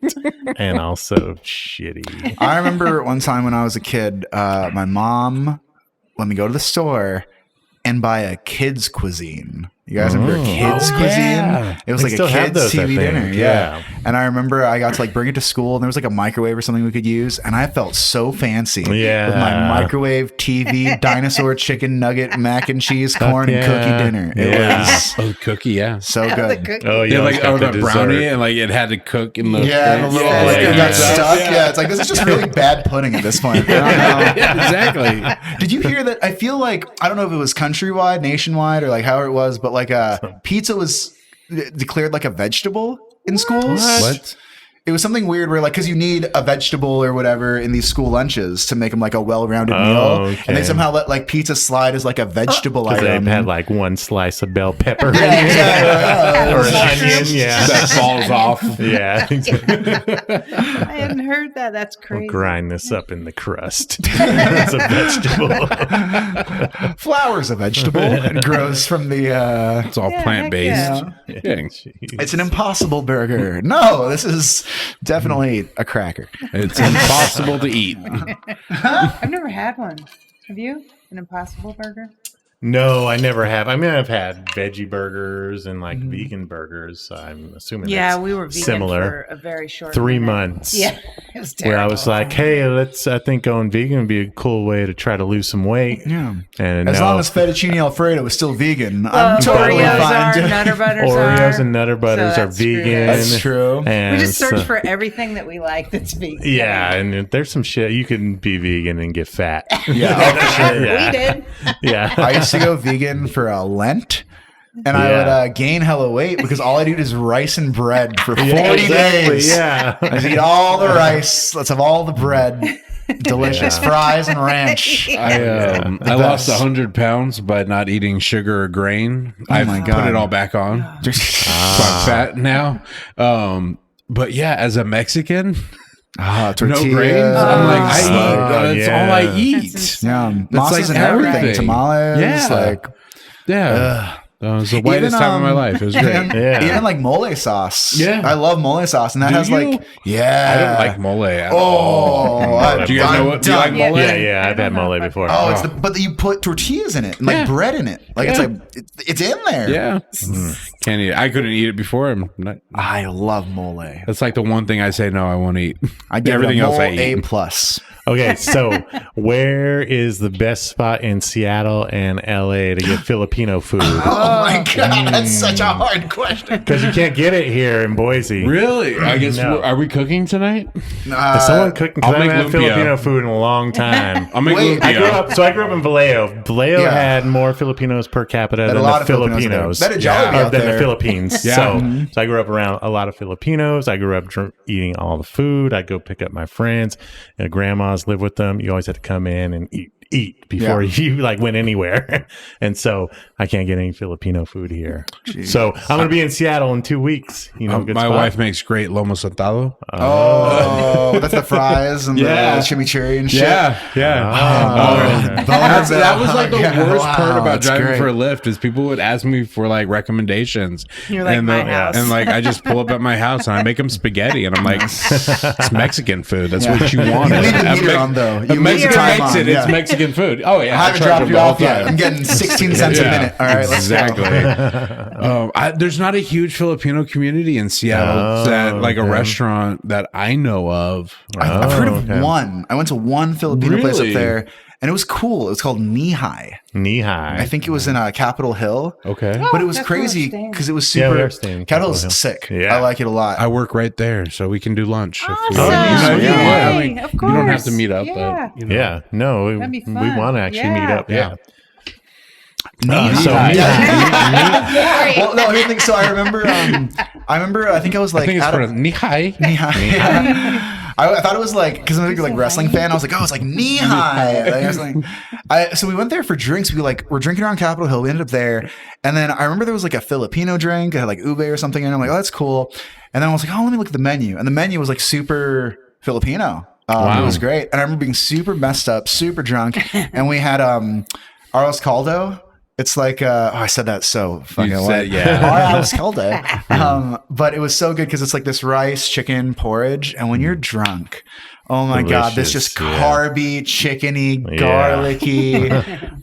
And also shitty. I remember one time when I was a kid, my mom let me go to the store and buy a kids cuisine. You guys remember kids cuisine? yeah. It was They like still a have kids those, I TV think. dinner. Yeah. And I remember I got to like bring it to school, and there was like a microwave or something we could use, and I felt so fancy with my microwave, TV, dinosaur chicken nugget, mac and cheese, corn, and cookie dinner. It was cookie, so good. Oh, yeah, like the brownie, and like it had to cook in the it got stuck. Yeah, it's like this is just really bad pudding at this point. Exactly. Did you hear that? I feel like I don't know if it was countrywide, nationwide, or like how it was, but like pizza was declared like a vegetable in schools. What? It was something weird where like, cause you need a vegetable or whatever in these school lunches to make them like a well-rounded meal. And they somehow let like pizza slide as like a vegetable item. They've had like one slice of bell pepper or an onion. Yeah. That falls off. Yeah. I hadn't heard that. That's crazy. We'll grind this up in the crust. It's a vegetable. Flour's a vegetable. It grows from the It's all plant-based. It's an impossible burger. No, this is definitely a cracker. It's impossible to eat. I've never had one. Have you? An Impossible Burger? No, I never have. I mean, I've had veggie burgers and like vegan burgers. So I'm assuming that's we were vegan similar. for a very short 3 minute. months. Yeah, it was terrible. Where I was like, hey, I think going vegan would be a cool way to try to lose some weight. Yeah. And as long as fettuccine Alfredo is still vegan, I'm totally Oreos fine. are, Nutter Butters Oreos are. and Nutter Butters So are that's true. vegan. That's true. And We just search for everything that we like that's vegan. Yeah, and there's some shit you can be vegan and get fat. Yeah. We did. Yeah. I used to go vegan for a Lent, and I would gain hella weight because all I do is rice and bread for 40 days. Yeah. I just eat all the rice. Let's have all the bread. Delicious fries and ranch. I lost 100 pounds by not eating sugar or grain. I put it all back on. So I'm fat now. But yeah, as a Mexican, no grains. I'm like, I eat. That's all I eat. Yeah, That's masas like and everything. everything. Tamales. Yeah. Like, It was the whitest time of my life. It was great. Even like mole sauce. Yeah. I love mole sauce, and that has you? like I don't like mole at all. Do you guys know what? Do you like mole? Yeah, I've had mole before. Oh, it's but you put tortillas in it and like bread in it. Like it's like it's in there. Yeah. Can't eat it. I couldn't eat it before. I love mole. That's like the one thing I say no, I won't eat. I give everything it a else I mole eat. A+. Okay, so where is the best spot in Seattle and LA to get Filipino food? Oh my God, that's such a hard question. Because you can't get it here in Boise. Really? I guess. No. Are we cooking tonight? Is someone cooking? I'll I haven't make had lumpia. Filipino food in a long time. I'll make Wait, lumpia. I grew up in Vallejo. Vallejo had more Filipinos per capita than a lot the of Filipinos. Better Jollibee out than the there. Philippines. Yeah. So I grew up around a lot of Filipinos. I grew up eating all the food. I'd go pick up my friends. Grandmas live with them. You always had to come in and eat before you like went anywhere. And so I can't get any Filipino food here. Jeez. So I'm going to be in Seattle in 2 weeks. You know, good My spot. wife makes great lomo saltado. Oh, that's the fries and the chimichurri and shit. That was like the worst part about that's driving great. for a Lyft is people would ask me for like recommendations. You're like, my house. And like I just pull up at my house and I make them spaghetti and I'm like, it's Mexican food. That's what you want. You leave the meter on though. You leave the Mexican time makes on. it. It's Mexican food. Oh yeah, I haven't charge dropped them you the whole off yet. time. I'm getting 16 cents a minute. All right, let's go. There's not a huge Filipino community in Seattle that like a restaurant that I know of. I've heard of one. I went to one Filipino place up Really? there, and it was cool. It was called Nihai. Knee-high. I think it was in Capitol Hill. Okay. But it was that's where we're crazy staying. because it was Yeah, we super. are staying in Capitol Capitol Hill. Hill's sick. Yeah. I like it a lot. I work right there, so we can do lunch. Awesome. If we want. Yay. I mean, Of you don't have to course. meet up, Yeah. but you know. Yeah, no, That'd be we fun. want to actually meet up. Yeah. Well, no, I think so. I remember. I think I was like, I think it's out of- pronounced Nihai. Nihai. I thought it was like, because I'm a big like wrestling fan. I was like, oh, it's like knee high. Like, I was like, so we went there for drinks. We're drinking around Capitol Hill. We ended up there, and then I remember there was like a Filipino drink. It had like ube or something, and I'm like, oh, that's cool. And then I was like, oh, let me look at the menu, and the menu was like super Filipino. It was great, and I remember being super messed up, super drunk, and we had arroz caldo. It's like, I said that so fucking well. Arroz caldo. But it was so good because it's like this rice, chicken, porridge. And when you're drunk, oh my God, this just carby, chickeny, garlicky.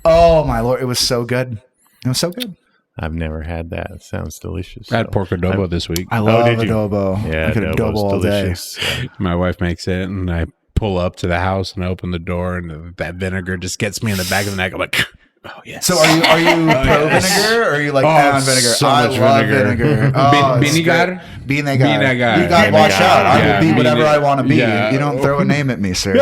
Oh my Lord. It was so good. It was so good. I've never had that. It sounds delicious. I had pork adobo this week. I love did you? adobo. Yeah, I could adobo adobo's all day. delicious. Yeah. My wife makes it, and I pull up to the house and I open the door, and that vinegar just gets me in the back of the neck. I'm like, oh yes. So are you pro vinegar or are you like vinegar? so I much love vinegar. vinegar. Oh, it's Vinegar? great. Vinegar. Vinegar. You got to watch Vinegar. out. I Yeah. will be whatever I want to be. Yeah. You don't throw a name at me, sir.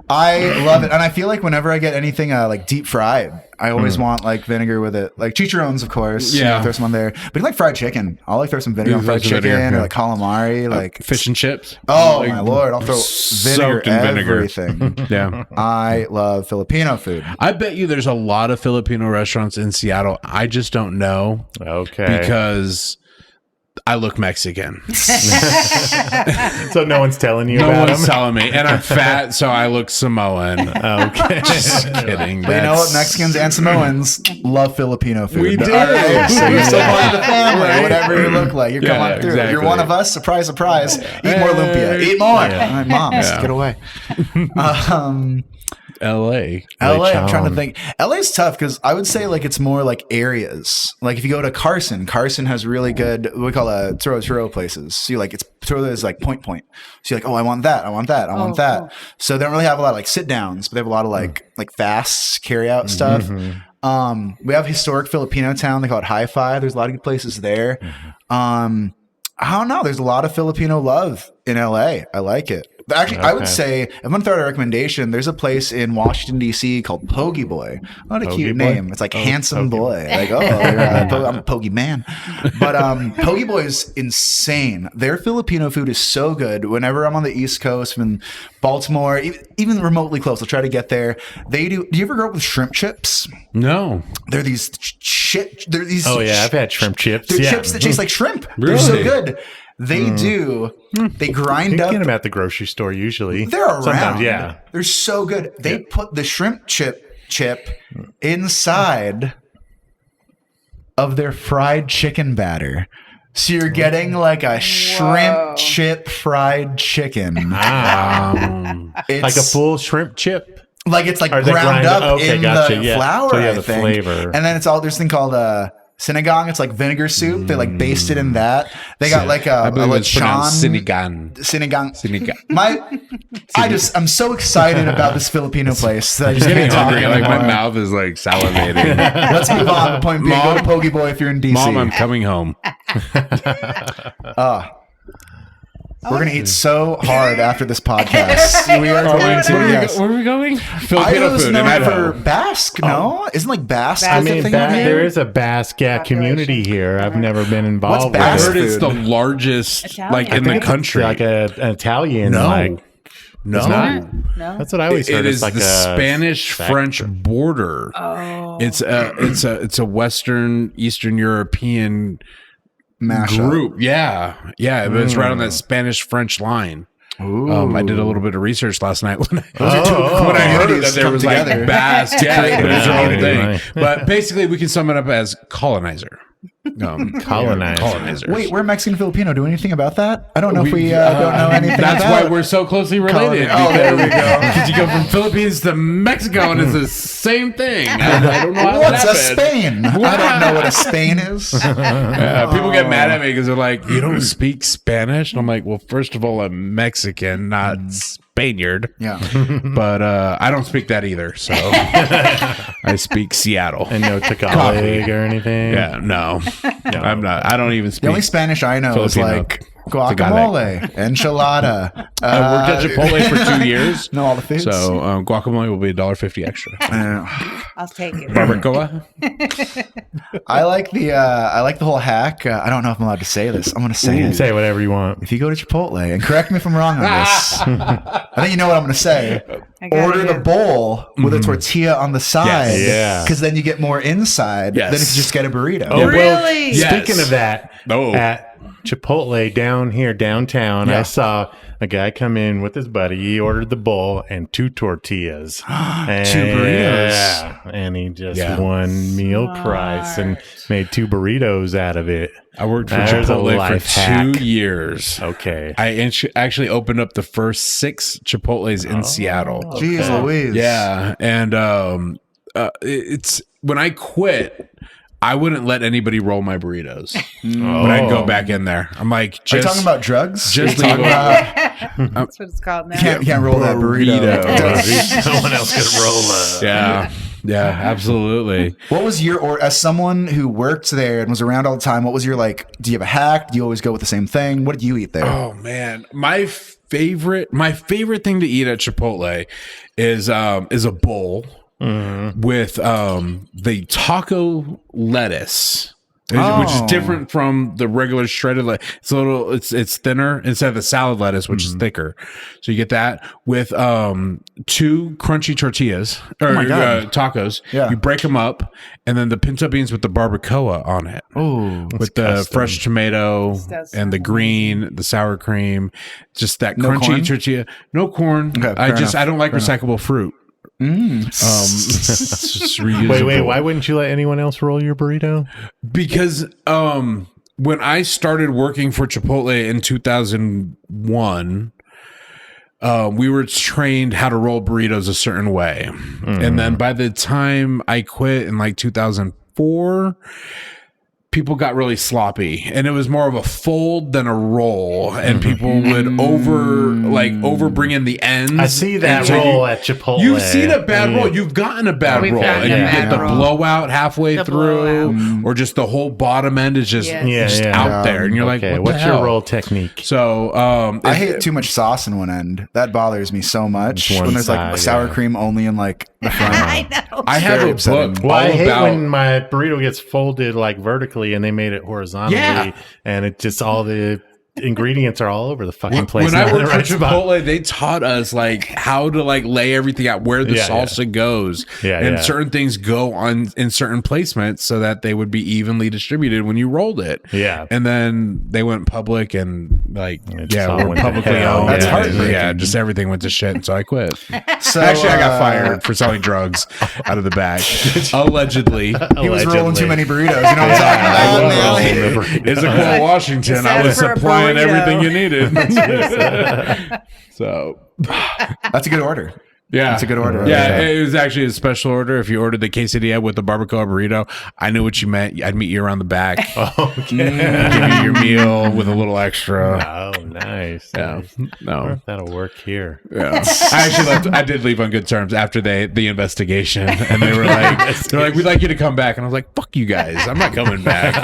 I love it, and I feel like whenever I get anything like deep fried, I always want like vinegar with it, like chicharrones, of course. Yeah. Throw some on there. But like fried chicken, I'll like throw some vinegar on throw fried some chicken vinegar, or yeah. like calamari, like Fish and chips. Oh Like, my lord! I'll throw vinegar soaked in vinegar. everything. Yeah. I love Filipino food. I bet you there's a lot of Filipino restaurants in Seattle. I just don't know Okay. because I look Mexican. So no one's telling you No about one's them? telling me. And I'm fat, so I look Samoan. Okay. Just kidding. But you know what? Mexicans and Samoans love Filipino food. We do. All right, so you're still part of the family, Right. whatever you look like. You're Yeah, coming through. exactly. You're one of us. Surprise, surprise. Eat more lumpia. Eat more. All right, moms, get away. LA. LA, I'm trying to Chong. think. LA's tough because I would say like it's more like areas. Like if you go to Carson has really good what we call churro places. So you like it's churro is like point. So you're like, oh, I want that, I want that. Oh. So they don't really have a lot of like sit downs, but they have a lot of like fast carry out stuff. We have historic Filipino town. They call it High Five. There's a lot of good places there. I don't know. There's a lot of Filipino love in LA. I like it. But actually, I would say, if I'm going to throw out a recommendation, there's a place in Washington, D.C. called Pogie Boy. What a cute Boy? name. It's like handsome boy. Like, oh, I'm a Pogie man. But Pogie Boy is insane. Their Filipino food is so good. Whenever I'm on the East Coast, in Baltimore, even remotely close, I'll try to get there. They do. Do you ever grow up with shrimp chips? No. They're these They're these. Oh yeah, I've had shrimp chips. They're Yeah. chips that taste like shrimp. They're Really? so good. They do. They grind You up. get them at the grocery store usually. They're around. Sometimes, yeah. They're so good. They put the shrimp chip inside of their fried chicken batter. So you're getting like a shrimp chip fried chicken. It's Like a full shrimp chip. like it's like Or they ground grind up up? Okay, in gotcha, the yeah. flour, So you have I the think. flavor. And then it's all there's this thing called sinigang. It's like vinegar soup. They like based it in that. They got like I a believe it's pronounced lechon. Sinigang. Sinigang. I'm so excited about this Filipino place that I just Getting can't talk hungry. Like my anymore. mouth is like salivating. Let's move on. The point being, go to Pogie Boy if you're in DC. Mom, I'm coming home. We're gonna eat so hard after this podcast. We are going to. Yes. Where are we going? Filipino Idaho's food in known Idaho. for Basque. No, isn't like Basque? Basque. I a mean, thing over here? there is a Basque community here. I've never been involved with Basque I heard it. it's the food? largest, Italian. like I in think the it's country. like an Italian. No. Like, no, it's not? No. That's what I always heard. it It's is like the a Spanish-French border. Oh. It's a Western Eastern European Mashup. group. Yeah, but it's right on that Spanish-French line. I did a little bit of research last night when I heard that there was like together. Basque. Yeah, it was their own thing. Right. But basically, we can sum it up as colonizer. Colonizers. Wait, we're Mexican Filipino. Do anything about that? I don't know if we don't know anything That's about why we're so closely related. Oh, there we go. Because you go from Philippines to Mexico and it's the same thing. I don't know how What's that a happened. Spain? I don't know what a Spain is. People get mad at me because they're like, "You don't speak Spanish?" And I'm like, "Well, first of all, I'm Mexican, not Spaniard." Yeah. But I don't speak that either. So I speak Seattle. And no Tagalog or anything. Yeah, no, I'm not. I don't even speak. The only Spanish I know is Filipino. like guacamole, enchilada. I worked at Chipotle for 2 years. Know all the foods. So guacamole will be $1.50 extra. I'll take it. Barbacoa. I like the whole hack. I don't know if I'm allowed to say this. I'm going to say You can it. say whatever you want. If you go to Chipotle, and correct me if I'm wrong on this, I think you know what I'm going to say. I gotta Order the hear. bowl with a tortilla on the side. Yes. Yeah. Because then you get more inside Yes. than if you just get a burrito. Oh, well, Really? Yes. speaking of that, Oh. at Chipotle down here downtown, Yeah. I saw a guy come in with his buddy. He ordered the bowl and 2 tortillas. And, 2 burritos. Yeah, and he just Yeah. won meal price and made 2 burritos out of it. I worked for There's a Chipotle life for hack. 2 years. Okay. I actually opened up the first 6 Chipotles in Seattle. Jeez Louise. Yeah, and it's when I quit, I wouldn't let anybody roll my burritos. But I'd go back in there. I'm like, Are you talking about drugs? Just Are you talking about That's what it's called now. can't roll that burrito. No one else could roll a. Yeah, absolutely. What was your, or as someone who worked there and was around all the time, what was your like? Do you have a hack? Do you always go with the same thing? What did you eat there? Oh man, my favorite thing to eat at Chipotle is a bowl with the taco lettuce. Which is different from the regular shredded lettuce. It's a little, it's thinner instead of the salad lettuce, which is thicker. So you get that with 2 crunchy tortillas or tacos. Yeah. You break them up, and then the pinto beans with the barbacoa on it. Oh, With the fresh tomato and the green, the sour cream, just that No crunchy corn? tortilla. No corn. Okay, I fair don't like recyclable fruit. It's just reusable. Wait, why wouldn't you let anyone else roll your burrito? Because when I started working for Chipotle in 2001, we were trained how to roll burritos a certain way. And then by the time I quit in like 2004, people got really sloppy, and it was more of a fold than a roll, and people would over bring in the ends. I see that so roll at Chipotle. You've seen a bad roll. You've gotten a bad We've roll, gotten and a you bad get the roll. blowout halfway The through, blowout. or just the whole bottom end is just, Yes. out there, and you're Okay, like, what what's the your hell? roll technique? So I hate too much sauce in one end. That bothers me so much. It's one When there's like side, sour yeah. cream only in like the front. I know. I have very a upsetting. book Well, I all hate about. when my burrito gets folded like vertically and they made it horizontally, Yeah. and it just all the ingredients are all over the fucking place. When I Not in worked the for right spot. Chipotle, they taught us like how to like lay everything out, where the Yeah, salsa goes, Yeah, and yeah. certain things go on in certain placements so that they would be evenly distributed when you rolled it. Yeah. And then they went public and like just all we're went to publicly hell. owned. That's and, heartbreaking. Yeah, just everything went to shit, and so I quit. So Actually, I got fired for selling drugs out of the bag, allegedly. He was rolling too many burritos. You know what I'm talking about? Rolling the It's a cool Washington. Is I that was for a supplying burrito? everything you needed. So That's a good order. yeah, That's a good order. Yeah, Yeah. it was actually a special order. If you ordered the quesadilla with the barbacoa burrito, I knew what you meant. I'd meet you around the back, Okay. give you your meal with a little extra. Oh, nice. Yeah, no, That'll work here. yeah. I actually left. I did leave on good terms after the investigation, and they were like, "We'd like you to come back," and I was like, "Fuck you guys, I'm not coming back."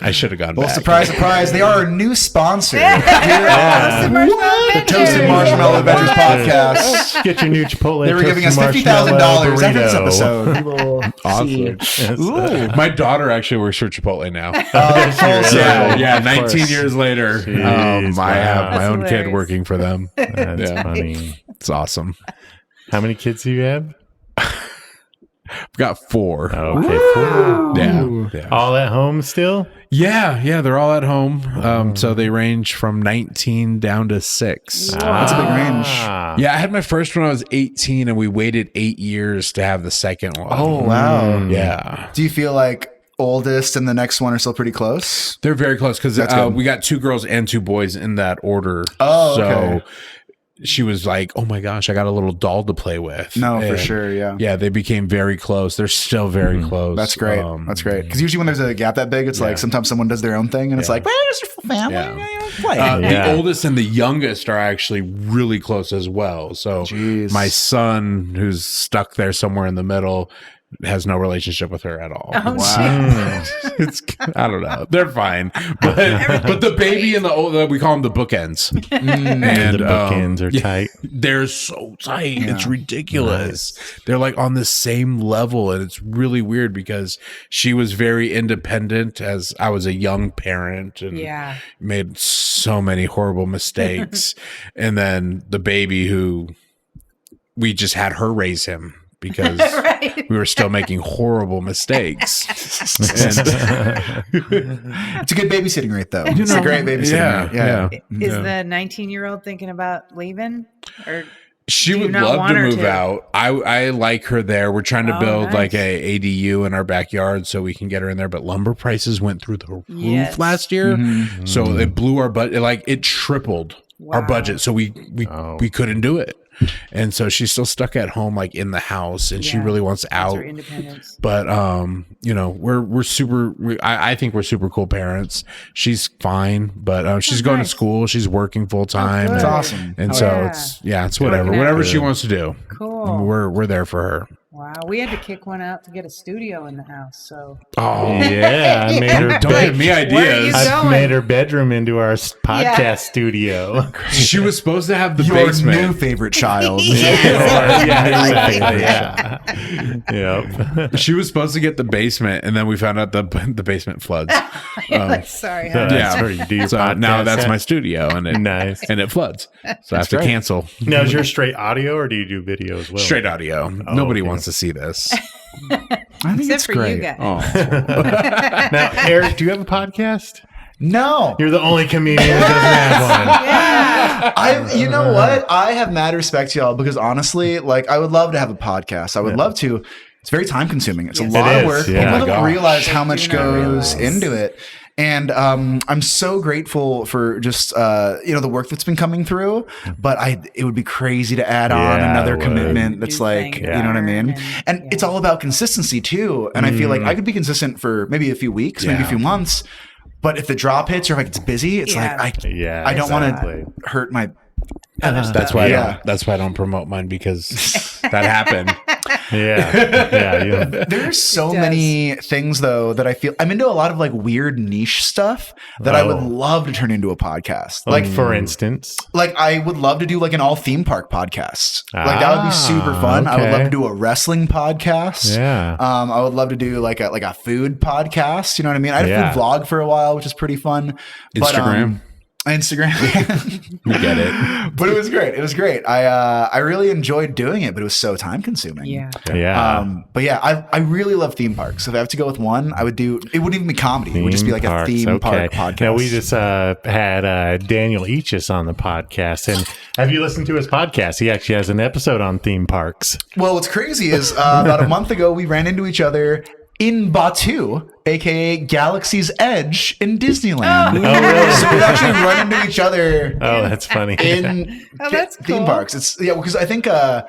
I should have gone Well, back. surprise, surprise. They are our new sponsor. Toasted marshmallow The Toasted Marshmallow Adventures podcast. Get your new Chipotle. They were giving us toasted $50,000 marshmallow after this burrito. episode. We will see. Yes. Ooh. My daughter actually works for Chipotle now. Full circle. Yeah, Of 19 course. years later, Jeez, I have my That's own kid hilarious. working for them. That's Yeah. funny. It's awesome. How many kids do you have? I've got 4. Okay, cool. Yeah. All at home still? Yeah, they're all at home. So they range from 19 down to 6. That's a big range. Yeah, I had my first one when I was 18, and we waited 8 years to have the second one. Oh, wow. Yeah. Do you feel like oldest and the next one are still pretty close? They're very close because good. we got 2 girls and 2 boys in that order. Oh, so okay. she was like, "Oh my gosh, I got a little doll to play with." No, for And sure. Yeah. Yeah, they became very close. They're still very close. That's great. That's great. Because usually when there's a gap that big, it's like sometimes someone does their own thing and it's like, well, it's your full family. Yeah. Play. Yeah. The oldest and the youngest are actually really close as well. So Jeez. my son, who's stuck there somewhere in the middle, has no relationship with her at all. Oh, Wow. It's, I don't know. They're fine, but the baby and the old, we call them the bookends, and The bookends are yeah, tight. They're so tight. It's ridiculous. They're like on the same level, and it's really weird because she was very independent as I was a young parent, and Yeah. made so many horrible mistakes. And then the baby, who we just had her raise him because Right. we were still making horrible mistakes. It's a good babysitting rate, though. It's a great babysitting rate. Yeah. Is the 19-year-old thinking about leaving? Or She Do you would not love want to her move to? out. I like her there. We're trying to Oh, build nice. like a ADU in our backyard so we can get her in there. But lumber prices went through the roof Yes. last year, Mm-hmm. so it blew our budget. Like it tripled our Wow. budget, so we couldn't do it. and so she's still stuck at home, like in the house, and she really wants out. Her independence. But we're super. I think we're super cool parents. She's fine, but she's going to school. She's working full time. good. It's awesome. And so it's whatever, looking out. whatever she wants to do. Cool. We're there for her. Wow, we had to kick one out to get a studio in the house. So Oh, Yeah, I made her. don't give me Where are ideas. you I going? made her bedroom into our podcast studio. She was supposed to have the Your basement. new favorite child. Yeah, exactly. Yeah. Yep. She was supposed to get the basement, and then we found out the basement floods. sorry. So Huh? that's where you do your So podcast now that's at? my studio, and it Nice. and it floods. So I have to great. cancel. Now, is your straight audio or do you do video as well? Straight audio. Nobody okay. wants to see this. I think Except it's for great. you guys. Now, Eric, do you have a podcast? No. You're the only comedian that doesn't have one. You know what? I have mad respect to y'all because honestly, like I would love to have a podcast. I would love to. It's very time consuming. It's a lot It of is, work. yeah. People don't realize how much do not goes realize. into it. And I'm so grateful for just the work that's been coming through. But it would be crazy to add on Yeah, another it would. commitment that's Do like, things you know what I mean? and- And it's all about consistency too. And I feel like I could be consistent for maybe a few weeks, maybe a few months. But if the drop hits or if it's busy, it's Yeah. like Yeah, I don't want exactly. to hurt my. That's why. Yeah. That's why I don't promote mine, because that happened. Yeah. There's so does. many things though that I feel I'm into a lot of like weird niche stuff that I would Oh. love to turn into a podcast. Like, for instance, Like I would love to do like an all theme park podcast. Like that would be super fun. I would love okay. to do a wrestling podcast. Yeah. I would love to do like a food podcast. You know what I mean? I had a Yeah. food vlog for a while, which is pretty fun. Instagram. Instagram. You get it. But it was great. It was great. I really enjoyed doing it, but it was so time consuming. Yeah. yeah. But yeah, I really love theme parks. If I have to go with one, I would do. It wouldn't even be comedy. It would just be like parks, a theme park podcast. Now, we just had Daniel Eachus on the podcast. And have you listened to his podcast? He actually has an episode on theme parks. Well, what's crazy is about a month ago we ran into each other in Batu, aka Galaxy's Edge in Disneyland. Oh, really? So we've actually run into each other Oh, that's funny. in Oh, that's theme cool. parks. It's because I think a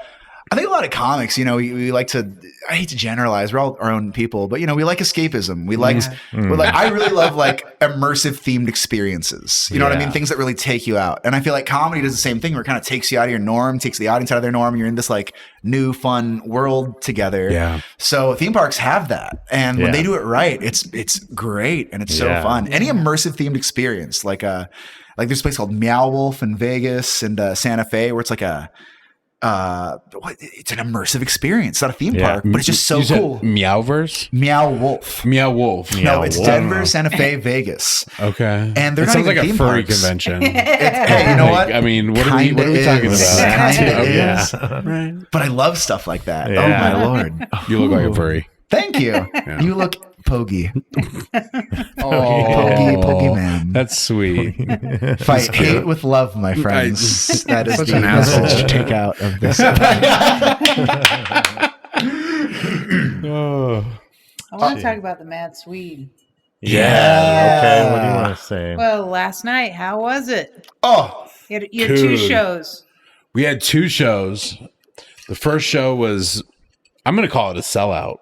lot of comics, we like to. I hate to generalize. We're all our own people, but we like escapism. We like. We're like. I really love like immersive themed experiences. You know what I Yeah. mean? Things that really take you out. And I feel like comedy does the same thing. Where it kind of takes you out of your norm, takes the audience out of their norm. And you're in this like new fun world together. Yeah. So theme parks have that, and when Yeah. they do it right, it's great and it's so Yeah. fun. Any immersive themed experience, like there's a place called Meow Wolf in Vegas and Santa Fe, where it's like it's an immersive experience. It's not a theme Yeah. park, but it's just so You said cool. Meowverse? Meow Wolf. Meow Wolf. Meow No, it's Wolf. Denver, Santa Fe, Vegas. Okay. And they're it not sounds even like a theme furry parks. convention. Hey, you know Like, what? I mean, what are we Kinda talking is. about? Kinda Okay. is. Yeah. But I love stuff like that. Yeah. Oh my lord! You look like a furry. Thank you. You look pogy, Oh, pogy man. that's sweet. Fight hate with love, my friends. That is Such the an message asshole. to take out of this. Oh. I want to talk about the Mad Swede. Yeah. Okay. What do you want to say? Well, last night, how was it? Oh, You had two Dude. shows. We had two shows. The first show was, I'm going to call it a sellout.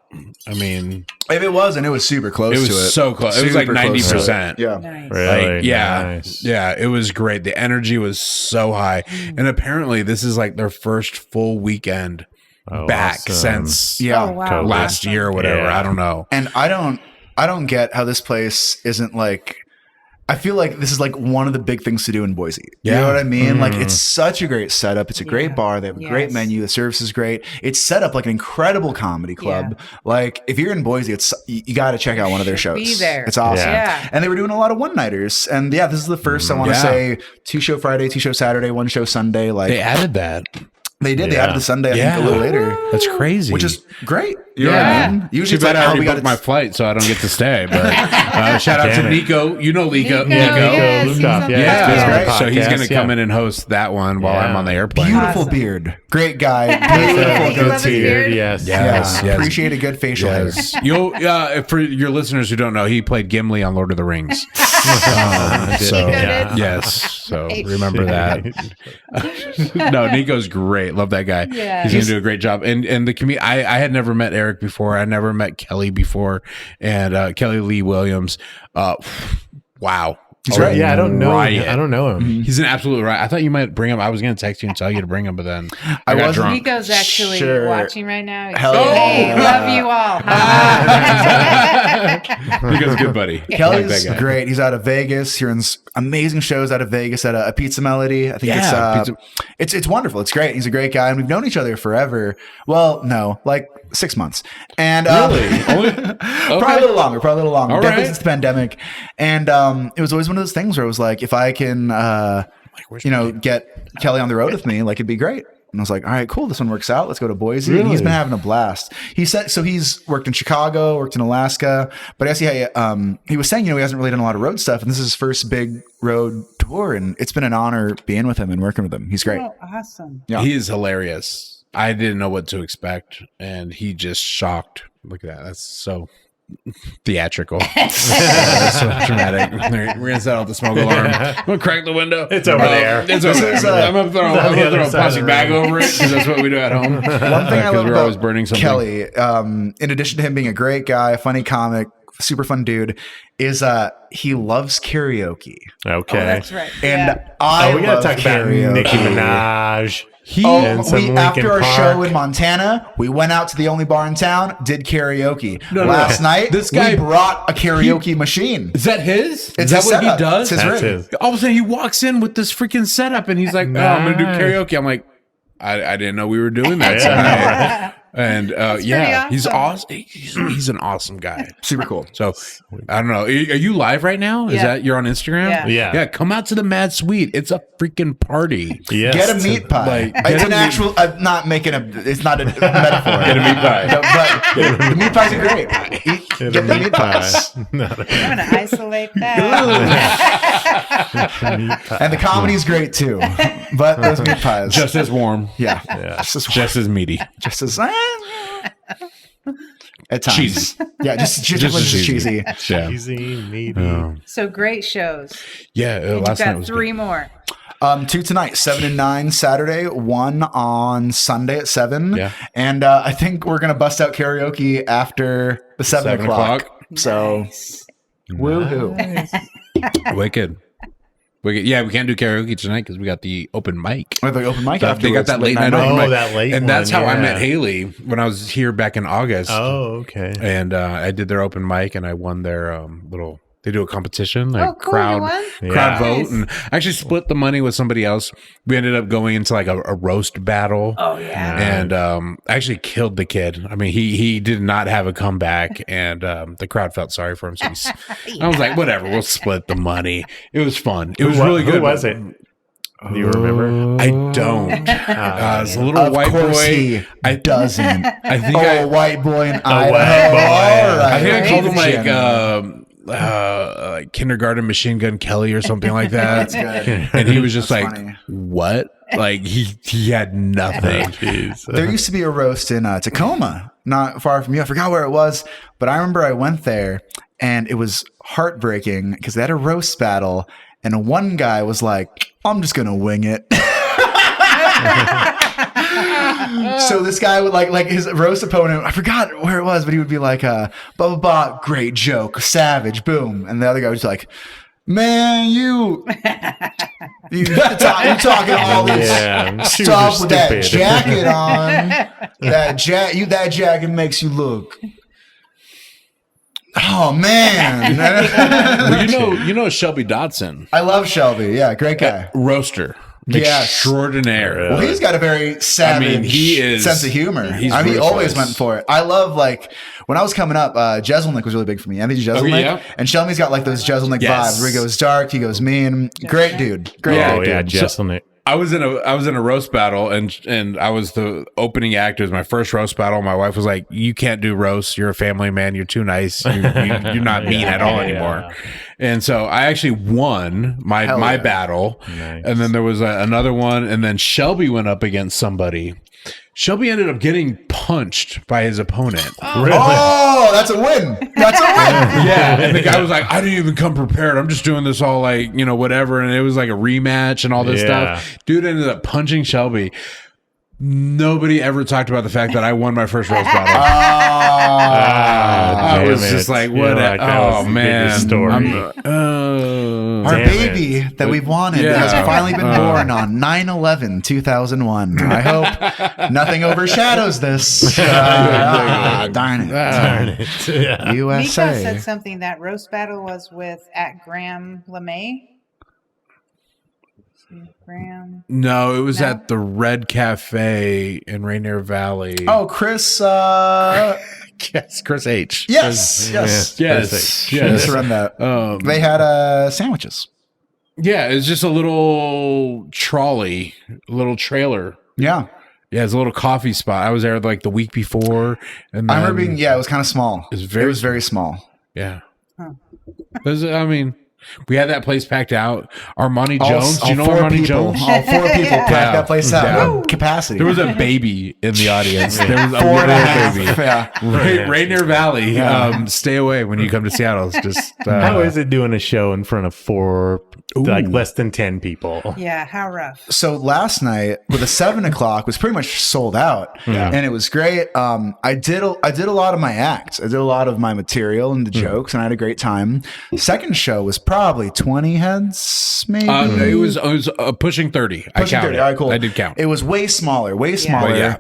I mean, if it was, and it was super close it was to it. so close. It was like Super close to it. 90%. Yeah. Nice. Really? Like, yeah, Nice. yeah, it was great. The energy was so high, and apparently, this is like their first full weekend Oh, back awesome. since Yeah. Oh, wow. COVID. last year or whatever. Yeah. I don't know. And I don't get how this place isn't like. I feel like this is like one of the big things to do in Boise. You Yeah. know what I mean? Like it's such a great setup. It's a great Yeah. bar. They have a great Yes. menu. The service is great. It's set up like an incredible comedy club. Like if you're in Boise, you got to check out one of their shows. Be there. It's awesome. Yeah. And they were doing a lot of one-nighters. And yeah, this is the first, I want to Yeah. say, 2 show Friday, 2 show Saturday, 1 show Sunday. Like They added that. they did. They Yeah. added the Sunday, I Yeah. think, a little later. That's crazy. Which is great. You know what Yeah. I mean? Usually Too it's bad like, I oh, already we got booked my flight, so I don't get to stay. But shout out Damn to it. Nico. You know Nico. Nico, yes, he's Yeah, on the so he's podcast, going to come in and host that one while Yeah. I'm on the airplane. Beautiful Awesome. beard. Great guy. You Beautiful love his goatee. beard? Yes. Yes. Yeah. Appreciate a good facial hair. Yes. You'll for your listeners who don't know, he played Gimli on Lord of the Rings. So Nico did? yes, so remember that. No, Nico's great. Love that guy. Yeah. He's gonna do a great job. And the I had never met Erik before. I never met Kelly before, and Kelly Lee Williams. Wow. He's right. Yeah, I don't know. Riot. I don't know him. He's an absolute riot. I thought you might bring him. I was going to text you and tell you to bring him, but then I got drunk. Nico's actually Sure. watching right now. He's Hell saying, yeah. hey, love you all. Nico's a good buddy. Kelly's I like that guy. great. He's out of Vegas. He runs amazing shows out of Vegas at a Pizza Melody. I think it's wonderful. It's great. He's a great guy, and we've known each other forever. Well, no, like 6 months, and Really? probably a little longer. Definitely right. since the pandemic. And it was always one of those things where it was like, if I can, get Kelly on the road with me, like it'd be great. And I was like, all right, cool. This one works out. Let's go to Boise. And he's been having a blast. He said, so he's worked in Chicago, worked in Alaska, but I guess he was saying, he hasn't really done a lot of road stuff. And this is his first big road tour. And it's been an honor being with him and working with him. He's great. Oh, awesome. Yeah. He is hilarious. I didn't know what to expect, and he just shocked. Look at that. That's so theatrical. That's so dramatic. We're going to set off the smoke alarm. I'm going to crack the window. It's over there. It's over there. I'm going to throw a plastic bag over it because that's what we do at home. One thing I love we're about always burning something. Kelly, in addition to him being a great guy, a funny comic, super fun dude, is he loves karaoke. Okay. Oh, that's right. And Yeah. I we gotta love talk about karaoke. Nicki Minaj. and some Linkin after our Park. show in Montana, we went out to the only bar in town, did karaoke. Last night, This guy- we brought a karaoke machine. Is that his? It's Is that his what setup. he does? It's his That's rig. his. All of a sudden, he walks in with this freaking setup, and he's like, "Oh, I'm gonna do Nice. karaoke." I'm like, "I didn't know we were doing that." Yeah. tonight." And yeah, pretty he's awesome. awesome. He's an awesome guy. Super cool. So I don't know. Are you live right now? Is Yeah. that you're on Instagram? Yeah. Yeah. Come out to the Mad Suite. It's a freaking party. Yes. Get a meat pie. like, It's get an a meat- actual. I'm not making a. It's not a metaphor. Get a meat pie. No, but the meat pies are great. Get the meat pies. I'm going to isolate that. Meat pie. And the comedy's great too. But those meat pies. Just as warm. yeah. Yeah. Just as meaty. Just as at times. Cheesy. Yeah, just Just as cheesy. Yeah. Easy, meaty. So great shows. Yeah. And Last you've night got was three good. more. 2 tonight, 7 and 9 Saturday, 1 on Sunday at 7. Yeah. And I think we're gonna bust out karaoke after the 7 o'clock. So Nice. woohoo. Wicked. Yeah, we can't do karaoke tonight because we got the open mic. Or the open mic They afterwards, got that late night night. open Oh, mic. that late and that's one, how I yeah. met Haley when I was here back in August. Oh, okay. And I did their open mic and I won their little. They do a competition, like Oh, cool. You crowd won? Yeah. vote, Nice. and I actually split the money with somebody else. We ended up going into like a roast battle. Oh, yeah. And I actually killed the kid. I mean, he did not have a comeback, and the crowd felt sorry for him. So I was like, whatever, we'll split the money. It was fun. It was really good. Who was it? Do you remember? I don't. It's a little Of white course boy. he doesn't. I think A white boy in Idaho. white boy. All right. I think I called him Jim. like kindergarten machine gun Kelly or something like that. That's good. And he was just That's like, funny. "What?" Like he had nothing. Jeez. There used to be a roast in Tacoma, not far from you. I forgot where it was, but I remember I went there and it was heartbreaking because they had a roast battle and one guy was like, I'm just going to wing it. So this guy would like his roast opponent, I forgot where it was, but he would be like, blah, blah, blah, great joke, savage, boom. And the other guy was like, man, you're talking all this Yeah, shoes stuff are with that stupid. jacket on. That jacket makes you look. Oh man, Well, you know Shelby Dodson, I love Shelby. Yeah, great guy. roaster, Yes. extraordinaire. Well, he's got a very savage he is- sense of humor. he's He always ruthless. went for it. I love when I was coming up, Jeselnik was really big for me. Anthony Jeselnik. yeah? And Shelby's got like those Jeselnik Yes. vibes where he goes dark, he goes mean. Great dude. Great Yeah. Oh, dude. yeah, Jesselnick. I was in a roast battle and I was the opening act. It was my first roast battle. My wife was like, "You can't do roasts. You're a family man. You're too nice. You're not mean at all anymore." And so I actually won my Hell yeah. battle. Nice. And then there was another one. And then Shelby went up against somebody Shelby ended up getting punched by his opponent. Really? Oh, that's a win. That's a win. Yeah, and the guy was like, I didn't even come prepared. I'm just doing this all like, whatever. And it was like a rematch and all this stuff. Dude ended up punching Shelby. Nobody ever talked about the fact that I won my first roast battle. I was just like, what? Oh, man. Story. Our baby that we've wanted has finally been born on 9/11/2001. I hope nothing overshadows this. Darn it. Yeah. USA. Miko said something that roast battle was with at Graham LeMay. Graham. No, it was at the Red Cafe in Rainier Valley. Oh, Chris. Yes, Chris H. Yes. Yes. Run that. They had sandwiches. Yeah, it's just a little trolley, a little trailer. Yeah. Yeah, it's a little coffee spot. I was there like the week before, and I remember being. Yeah, it was kind of small. It was very small. Yeah. We had that place packed out. Armani Jones. Do you know Armani Jones? All 4 people packed that place out. Yeah. Capacity. There was a baby in the audience. There was a 4.5. little baby. Yeah. Rainier Valley. Stay away when you come to Seattle. It's just How is it doing a show in front of 4, like less than 10 people? Yeah, how rough. So last night with the 7 o'clock was pretty much sold out, and it was great. I did a lot of my acts. I did a lot of my material and the jokes, and I had a great time. Second show was probably 20 heads, maybe. it was pushing 30. I counted. 30. All right, cool. I did count. It was way smaller. Well, yeah.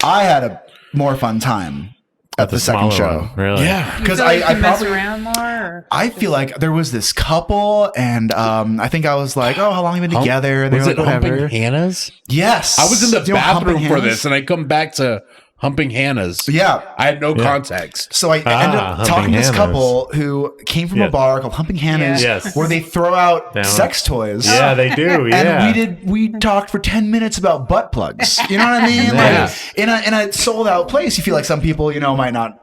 I had a more fun time at the second show. One, really? Yeah. Because You feel like I you mess probably around more. Or I feel like there was this couple, and I think I was like, "Oh, how long have you been together?" And they Was were it like, "Whatever." Humping Hannah's? Yes, I was in the Do you know bathroom Humping for Hannah's? this, and I come back to Humping Hannah's. Yeah. I had no context. So I ended up Humping talking to this Hannah's. couple who came from a bar called Humping Hannah's, Yes. where they throw out Down. sex toys. Yeah, they do. Yeah. And we talked for 10 minutes about butt plugs. You know what I mean? Nice. Like in a sold out place, you feel like some people, might not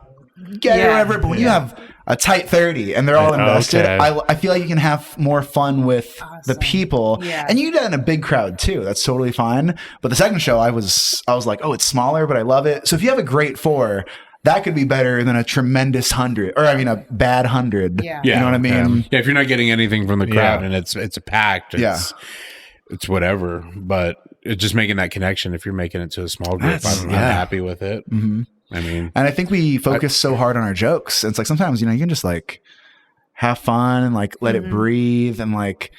get it or whatever, but when you have a tight 30 and they're all invested, Okay. I feel like you can have more fun with the people. Yeah. And you do that in a big crowd too. That's totally fine. But the second show, I was like, oh, it's smaller, but I love it. So if you have a great 4, that could be better than a tremendous 100, or a bad 100. Yeah. You know what I mean? Yeah, if you're not getting anything from the crowd Yeah. and it's packed, it's whatever. But it's just making that connection. If you're making it to a small group, I'm happy with it. Mm-hmm. I mean, And I think we focus so hard on our jokes. It's like sometimes, you can just like have fun and like let it breathe. And like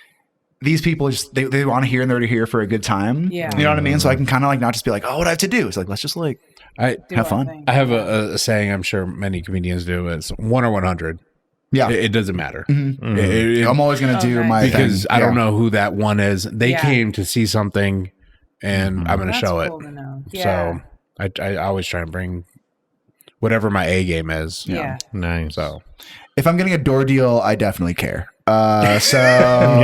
these people just, they want to hear and they're here for a good time. Yeah. You know what I mean? So I can kind of like not just be like, oh, what do I have to do? It's like, let's just like I have fun. have a saying I'm sure many comedians do. It's 1 or 100. Yeah. It doesn't matter. I'm always going to do my because thing. I don't know who that one is. They Yeah. came to see something, and I'm going to That's show cool it. to know. Yeah. So I always try and bring whatever my A game is. Yeah. Nice. So If I'm getting a door deal, I definitely care. So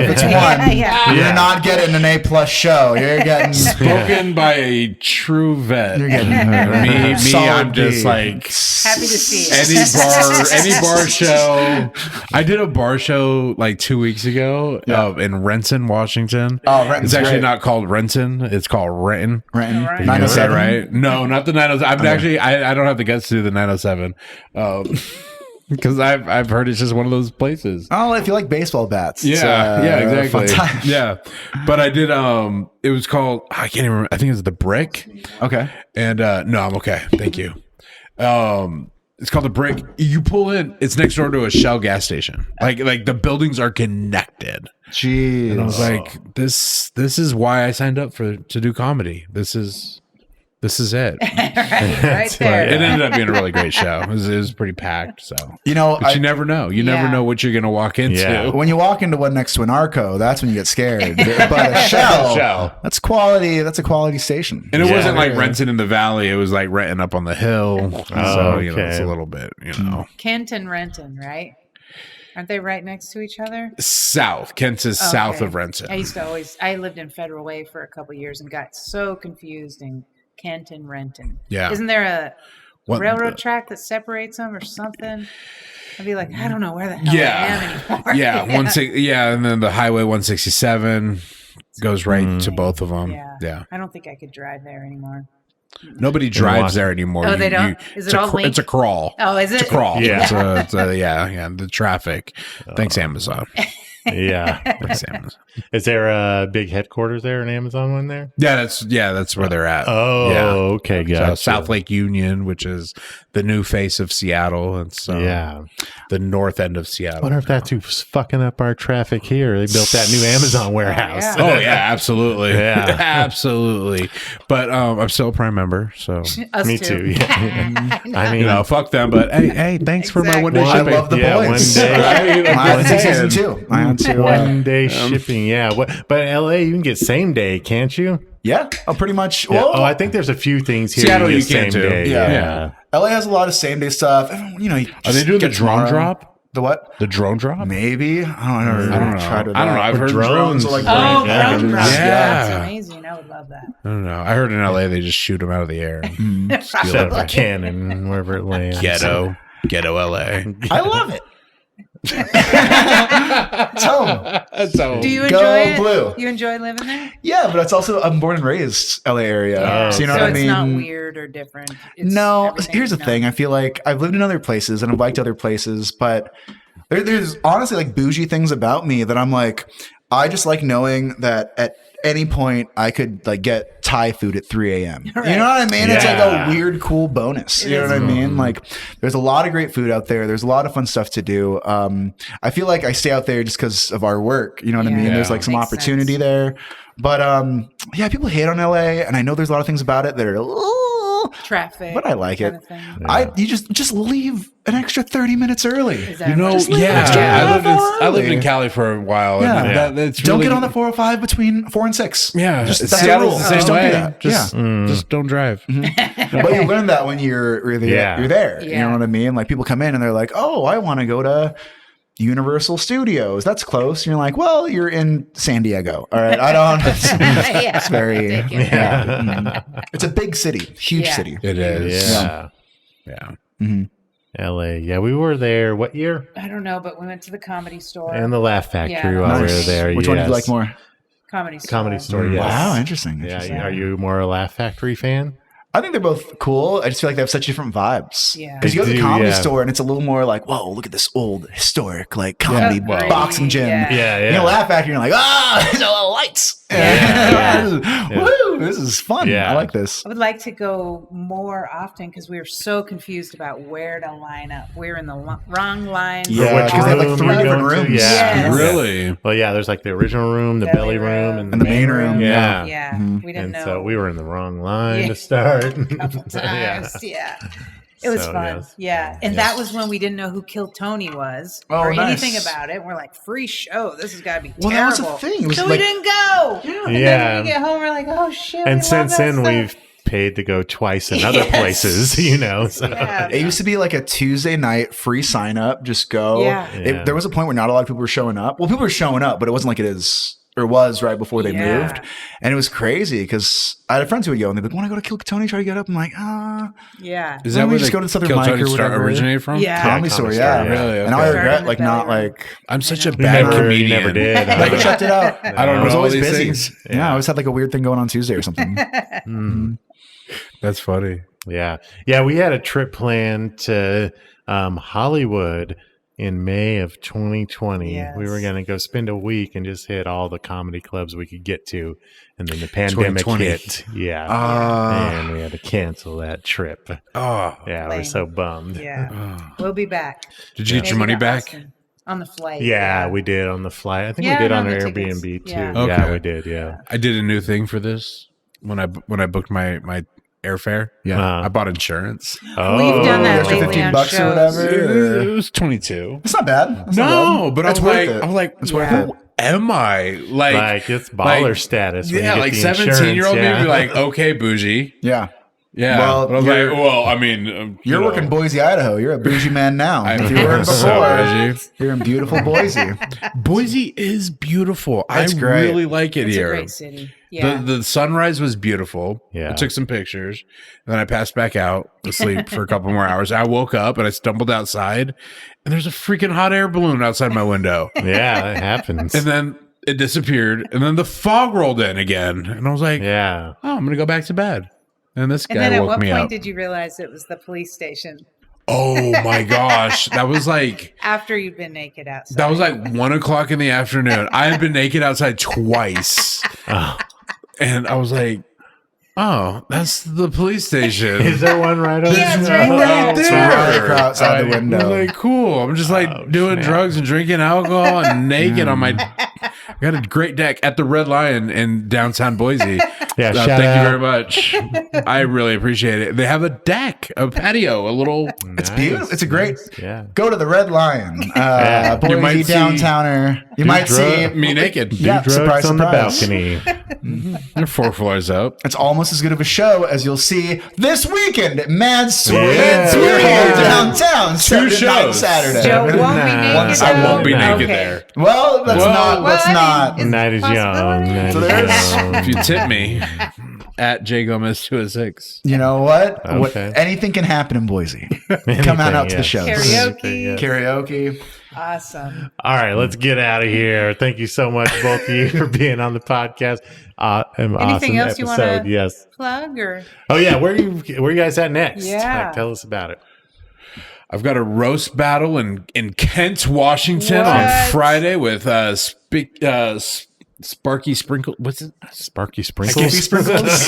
if it's 1, you're not getting an A+ show. You're getting spoken by a true vet. You're getting me. Solid I'm just D. like Happy to see it. any bar show. I did a bar show like 2 weeks ago in Renton, Washington. Oh, Renton's it's actually great. not called Renton. It's called Renton. Renton, Right. You know that, 907, right? No, not the 907. I'm actually I don't have the guts to do the 907. Because I've heard it's just one of those places. Oh, if you like baseball bats. it's, Yeah, fun exactly. time. Yeah. But I did it was called, I can't even remember. I think it's The Brick. Okay. And no, I'm okay. Thank you. It's called The Brick. You pull in, it's next door to a Shell gas station. Like the buildings are connected. Jeez. And I was like, this is why I signed up to do comedy. This is it. Right there. It ended up being a really great show. It was pretty packed. So but you never know. You never Yeah. know what you're gonna walk into. Yeah. when you walk into one next to an Arco, that's when you get scared. But a Shell, that's quality. That's a quality station. And it Yeah. wasn't like renting in the valley. It was like renting up on the hill. So it's okay. a little bit, Kent and Renton, right? Aren't they right next to each other? South. Kent is south Okay. of Renton. I lived in Federal Way for a couple years and got so confused in Kent and Renton. Yeah. Isn't there a What- railroad track that separates them or something? I'd be like, I don't know where the hell Yeah. I am anymore. Yeah, and then the Highway 167 goes right to both of them. Yeah. I don't think I could drive there anymore. Nobody drives there anymore. Oh, they don't? Is it all linked? It's a crawl. Oh, is it? It's a crawl. Yeah. Yeah. The traffic. Thanks, Amazon. Yeah. Thanks, Amazon. Is there a big headquarters there, an Amazon one there? Yeah, that's where they're at. Oh, yeah. Okay, So gotcha. South Lake Union, which is the new face of Seattle. It's the north end of Seattle. I wonder if that's who's fucking up our traffic here. They built that new Amazon warehouse. yeah. Oh yeah, absolutely. Yeah. Absolutely. But I'm still a Prime member, so Us Me too. Yeah. I mean, fuck them. But hey, thanks for my one day Well, shipping. I love the boys. One day, I had season 2. I had to. one day shipping. Yeah. But in LA, you can get same day, can't you? Yeah. Oh, pretty much. Yeah. Well, Oh, I think there's a few things here. Seattle, get you can same too. day. Yeah. LA has a lot of same day stuff. You know, Are they just doing the get drone tomorrow. drop? The what? The drone drop? Maybe. I don't know. I don't know. Tried it I don't know. out. I've But heard drones are like Oh, Yeah. drone drops. Yeah. That's amazing. I would love that. I don't know. I heard in LA they just shoot them out of the air. Set up a cannon wherever it lands. Ghetto LA. I love it. It's home. So Do you Go enjoy it? blue. You enjoy living there? Yeah, but it's also I'm born and raised LA area. Oh, So you know so what I it's mean? not weird or different. It's No, everything here's the you know. thing. I feel like I've lived in other places and I've liked other places, but there's honestly like bougie things about me that I'm like, I just like knowing that at any point I could like get Thai food at 3 a.m. You know what I mean? It's like Yeah. a weird, cool bonus. You know what I mean? Like there's a lot of great food out there. There's a lot of fun stuff to do. I feel like I stay out there just because of our work. You know what I mean? Yeah. There's like some Makes opportunity sense. there. But yeah, people hate on LA and I know there's a lot of things about it that are Traffic. but I like it. kind of thing. You just leave an extra 30 minutes early. Is that You know, right? I lived in Cali for a while. Yeah. And that's Don't really, get on the 405 between 4 and 6. Yeah, Just- that's Seattle's the the rule. same Just don't way. do that. Just don't drive. But you learn that when you're there. Yeah. You're there. You Yeah. know what I mean? Like people come in and they're like, "Oh, I want to go to Universal Studios. That's close." And you're like, "Well, you're in San Diego. All right. I don't." Yeah. It's very. Take it. Yeah. It's a big city, huge Yeah. city. It is. Yeah. Yeah. LA. Yeah, we were there. What year? I don't know, but we went to the comedy store. And the Laugh Factory Yeah. while we were Nice. there. Which one did you yes. like more? comedy store. Comedy Store, yes. Wow, interesting. Yeah, are you more a Laugh Factory fan? I think they're both cool. I just feel like they have such different vibes. Yeah. Because you go to They the do, comedy yeah. store and it's a little more like, whoa, look at this old historic like comedy Yeah. boxing gym. Yeah. Yeah, You know, Laugh Factory, you're like, there's a lot of lights. Yeah. Woo, this is fun. Yeah. I like this. I would like to go more often because we were so confused about where to line up. We're in the wrong line. Yeah, which because they have like room 3 you're different going to? rooms. Yeah. Yes. Really? Well, yeah, there's like the original room, the belly room, and And the main room. Yeah. Yeah, we didn't And know. so we were in the wrong line Yeah. to start. a couple times. Yeah. It was So, fun. yes. Yeah. And that was when we didn't know who Killed Tony was Oh, or nice. anything about it. We're like, free show. This has got to be Well, that terrible. was the thing. It was so like- we didn't go. And Yeah. then when we get home, we're like, oh, shit. we And love since that then, stuff. we've paid to go twice in other Yes. places, you know. So. Yeah. It used to be like a Tuesday night free sign up, just go. Yeah. Yeah. There was a point where not a lot of people were showing up. Well, people were showing up, but it wasn't like it is or was right before they Yeah. moved. And it was crazy because I had friends who would go and they'd be like, want to go to Kill Tony, try to get up? I'm like, Yeah. Is Why that don't we where just the go to Southern Kill Mike Tony or Star whatever? originated from? Yeah. comedy store, yeah. Really? And now I Okay. regret Started like in the not belly like I'm such a You bad never, comedian. you never did. never checked it out. I don't I was know all always these busy. things. Yeah, I always had like a weird thing going on Tuesday or something. That's funny. Yeah. Yeah. We had a trip planned to Hollywood in May of 2020. Yes. We were going to go spend a week and just hit all the comedy clubs we could get to. And then the pandemic 2020. hit. Yeah. And we had to cancel that trip. Oh. Yeah. Lame. We're so bummed. Yeah. We'll be back. Did you get Maybe your money to back? Austin. On the flight. Yeah, we did on the flight. I think Yeah, we did and on on our the tickets. Airbnb too. Yeah. Yeah, Okay. we did. Yeah. I did a new thing for this when I booked my airfare. Yeah, Uh-huh. I bought insurance. Oh, We've done that Extra lately on $15 or shows. whatever. It was 22. It's not bad. That's not No, bad. but That's I worth it. was like, It's worth Yeah. it. who am I? Like it's baller like- status. When Yeah, you like get the 17-year-old insurance, me would be like, okay, bougie. Yeah. Yeah. Well, but I was you're- like, well, I mean, You're working Boise, Idaho. You're a bougie man now. If you weren't so before, bougie. you're in beautiful Boise. Boise is beautiful. That's I great. really like it It's here. a great city. Yeah. The sunrise was beautiful. Yeah. I took some pictures. And then I passed back out, asleep for a couple more hours. I woke up and I stumbled outside, and there's a freaking hot air balloon outside my window. Yeah, it happens. And then it disappeared, and then the fog rolled in again, and I was like, Yeah. "Oh, I'm gonna go back to bed." And this And guy then at woke what me point up. did you realize it was the police station? Oh my gosh. That was like After you'd been naked outside. That was like 1:00 in the afternoon. I had been naked outside twice. And I was like, oh, that's the police station. Is there one right over Yeah, it's there? right there. It's right outside the window. I'm like, cool. I'm just like doing drugs and drinking alcohol and naked on my. I got a great deck at the Red Lion in downtown Boise. Yeah, shout thank you out. very much. I really appreciate it. They have a deck, a patio, a little. It's beautiful. It's a great. Yeah. Go to the Red Lion, Yeah. Boise You might see- downtowner. You might see. Me naked. Yeah, Drugs surprise, on surprise. the balcony. They're 4 floors up. It's almost as good of a show as you'll see this weekend at Mad Swede Yeah. downtown. Saturday night, shows. Saturday. Joe won't be Nah. naked. I won't be though? naked Okay. there. Well, let's Whoa. not. Let's Well, I not. mean, it's Night is young. possibility. Night So is there's- young. If you tip me at J Gomez 206. You know what? Okay. Anything can happen in Boise. Come on out to the yes. shows. Karaoke. Karaoke. Awesome. All right, let's get out of here. Thank you so much, both of you, for being on the podcast. An awesome else you wanna- episode. Yes. Plug or Oh yeah, where you guys at next? Yeah. Like, tell us about it. I've got a roast battle in Kent, Washington What? on Friday with Sparky Sprinkle. What's it? Sparky Sprinkles. Skippy Sprinkles.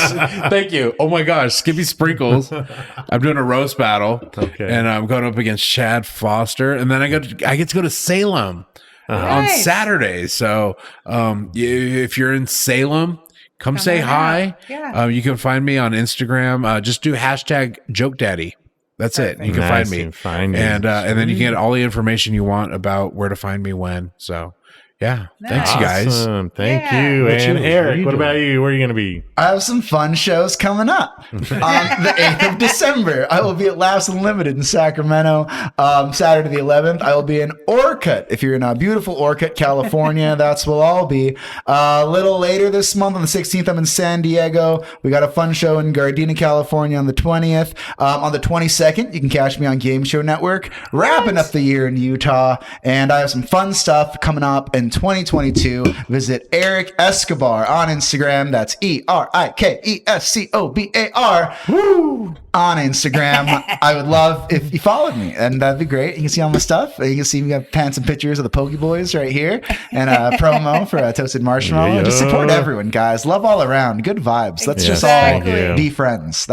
Thank you. Oh my gosh, Skippy Sprinkles. I'm doing a roast battle, Okay. and I'm going up against Chad Foster, and then I get to go to Salem on Nice. Saturday. So if you're in Salem, come say on hi. out. Yeah. You can find me on Instagram. Just do hashtag Joke Daddy. That's it. You can Nice, find me, you can find you. and then you can get all the information you want about where to find me when. So, yeah, thanks, you guys. Awesome. Thank Yeah. you. What And you- Eric, what are you what doing? about you? Where are you going to be? I have some fun shows coming up. On the 8th of December, I will be at Laughs Unlimited in Sacramento. Saturday the 11th, I will be in Orcutt. If you're in beautiful Orcutt, California, that's where I'll be. A little later this month, on the 16th, I'm in San Diego. We got a fun show in Gardena, California on the 20th. On the 22nd, you can catch me on Game Show Network, wrapping up the year in Utah. And I have some fun stuff coming up in 2022. Visit Erik Escobar on Instagram. That's ErikEscobar. Woo! On Instagram. I would love if you followed me, and that'd be great. You can see all my stuff. You can see me have pants and pictures of the Poke Boys right here, and a promo for Toasted Marshmallow. Yeah. Just support everyone, guys. Love all around. Good vibes. Let's just Exactly. all be friends.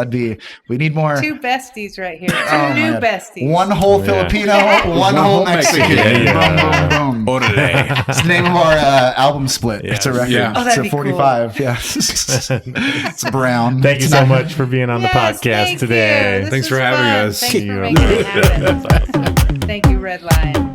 We need more. Two besties right here. Two Oh, new my God. besties. One whole Yeah. Filipino, one whole Mexican. Yeah. Boom, boom, boom. Orale. It's the name of our album split. It's a record. Yeah. Oh, It's that'd a be cool. 45. Yeah. It's brown. Thank you It's so not- much for being on the Yes, podcast thank today. you. This Thanks was for having fun. us. Thanks for Yeah. making it happen. Thank you, Red Lion.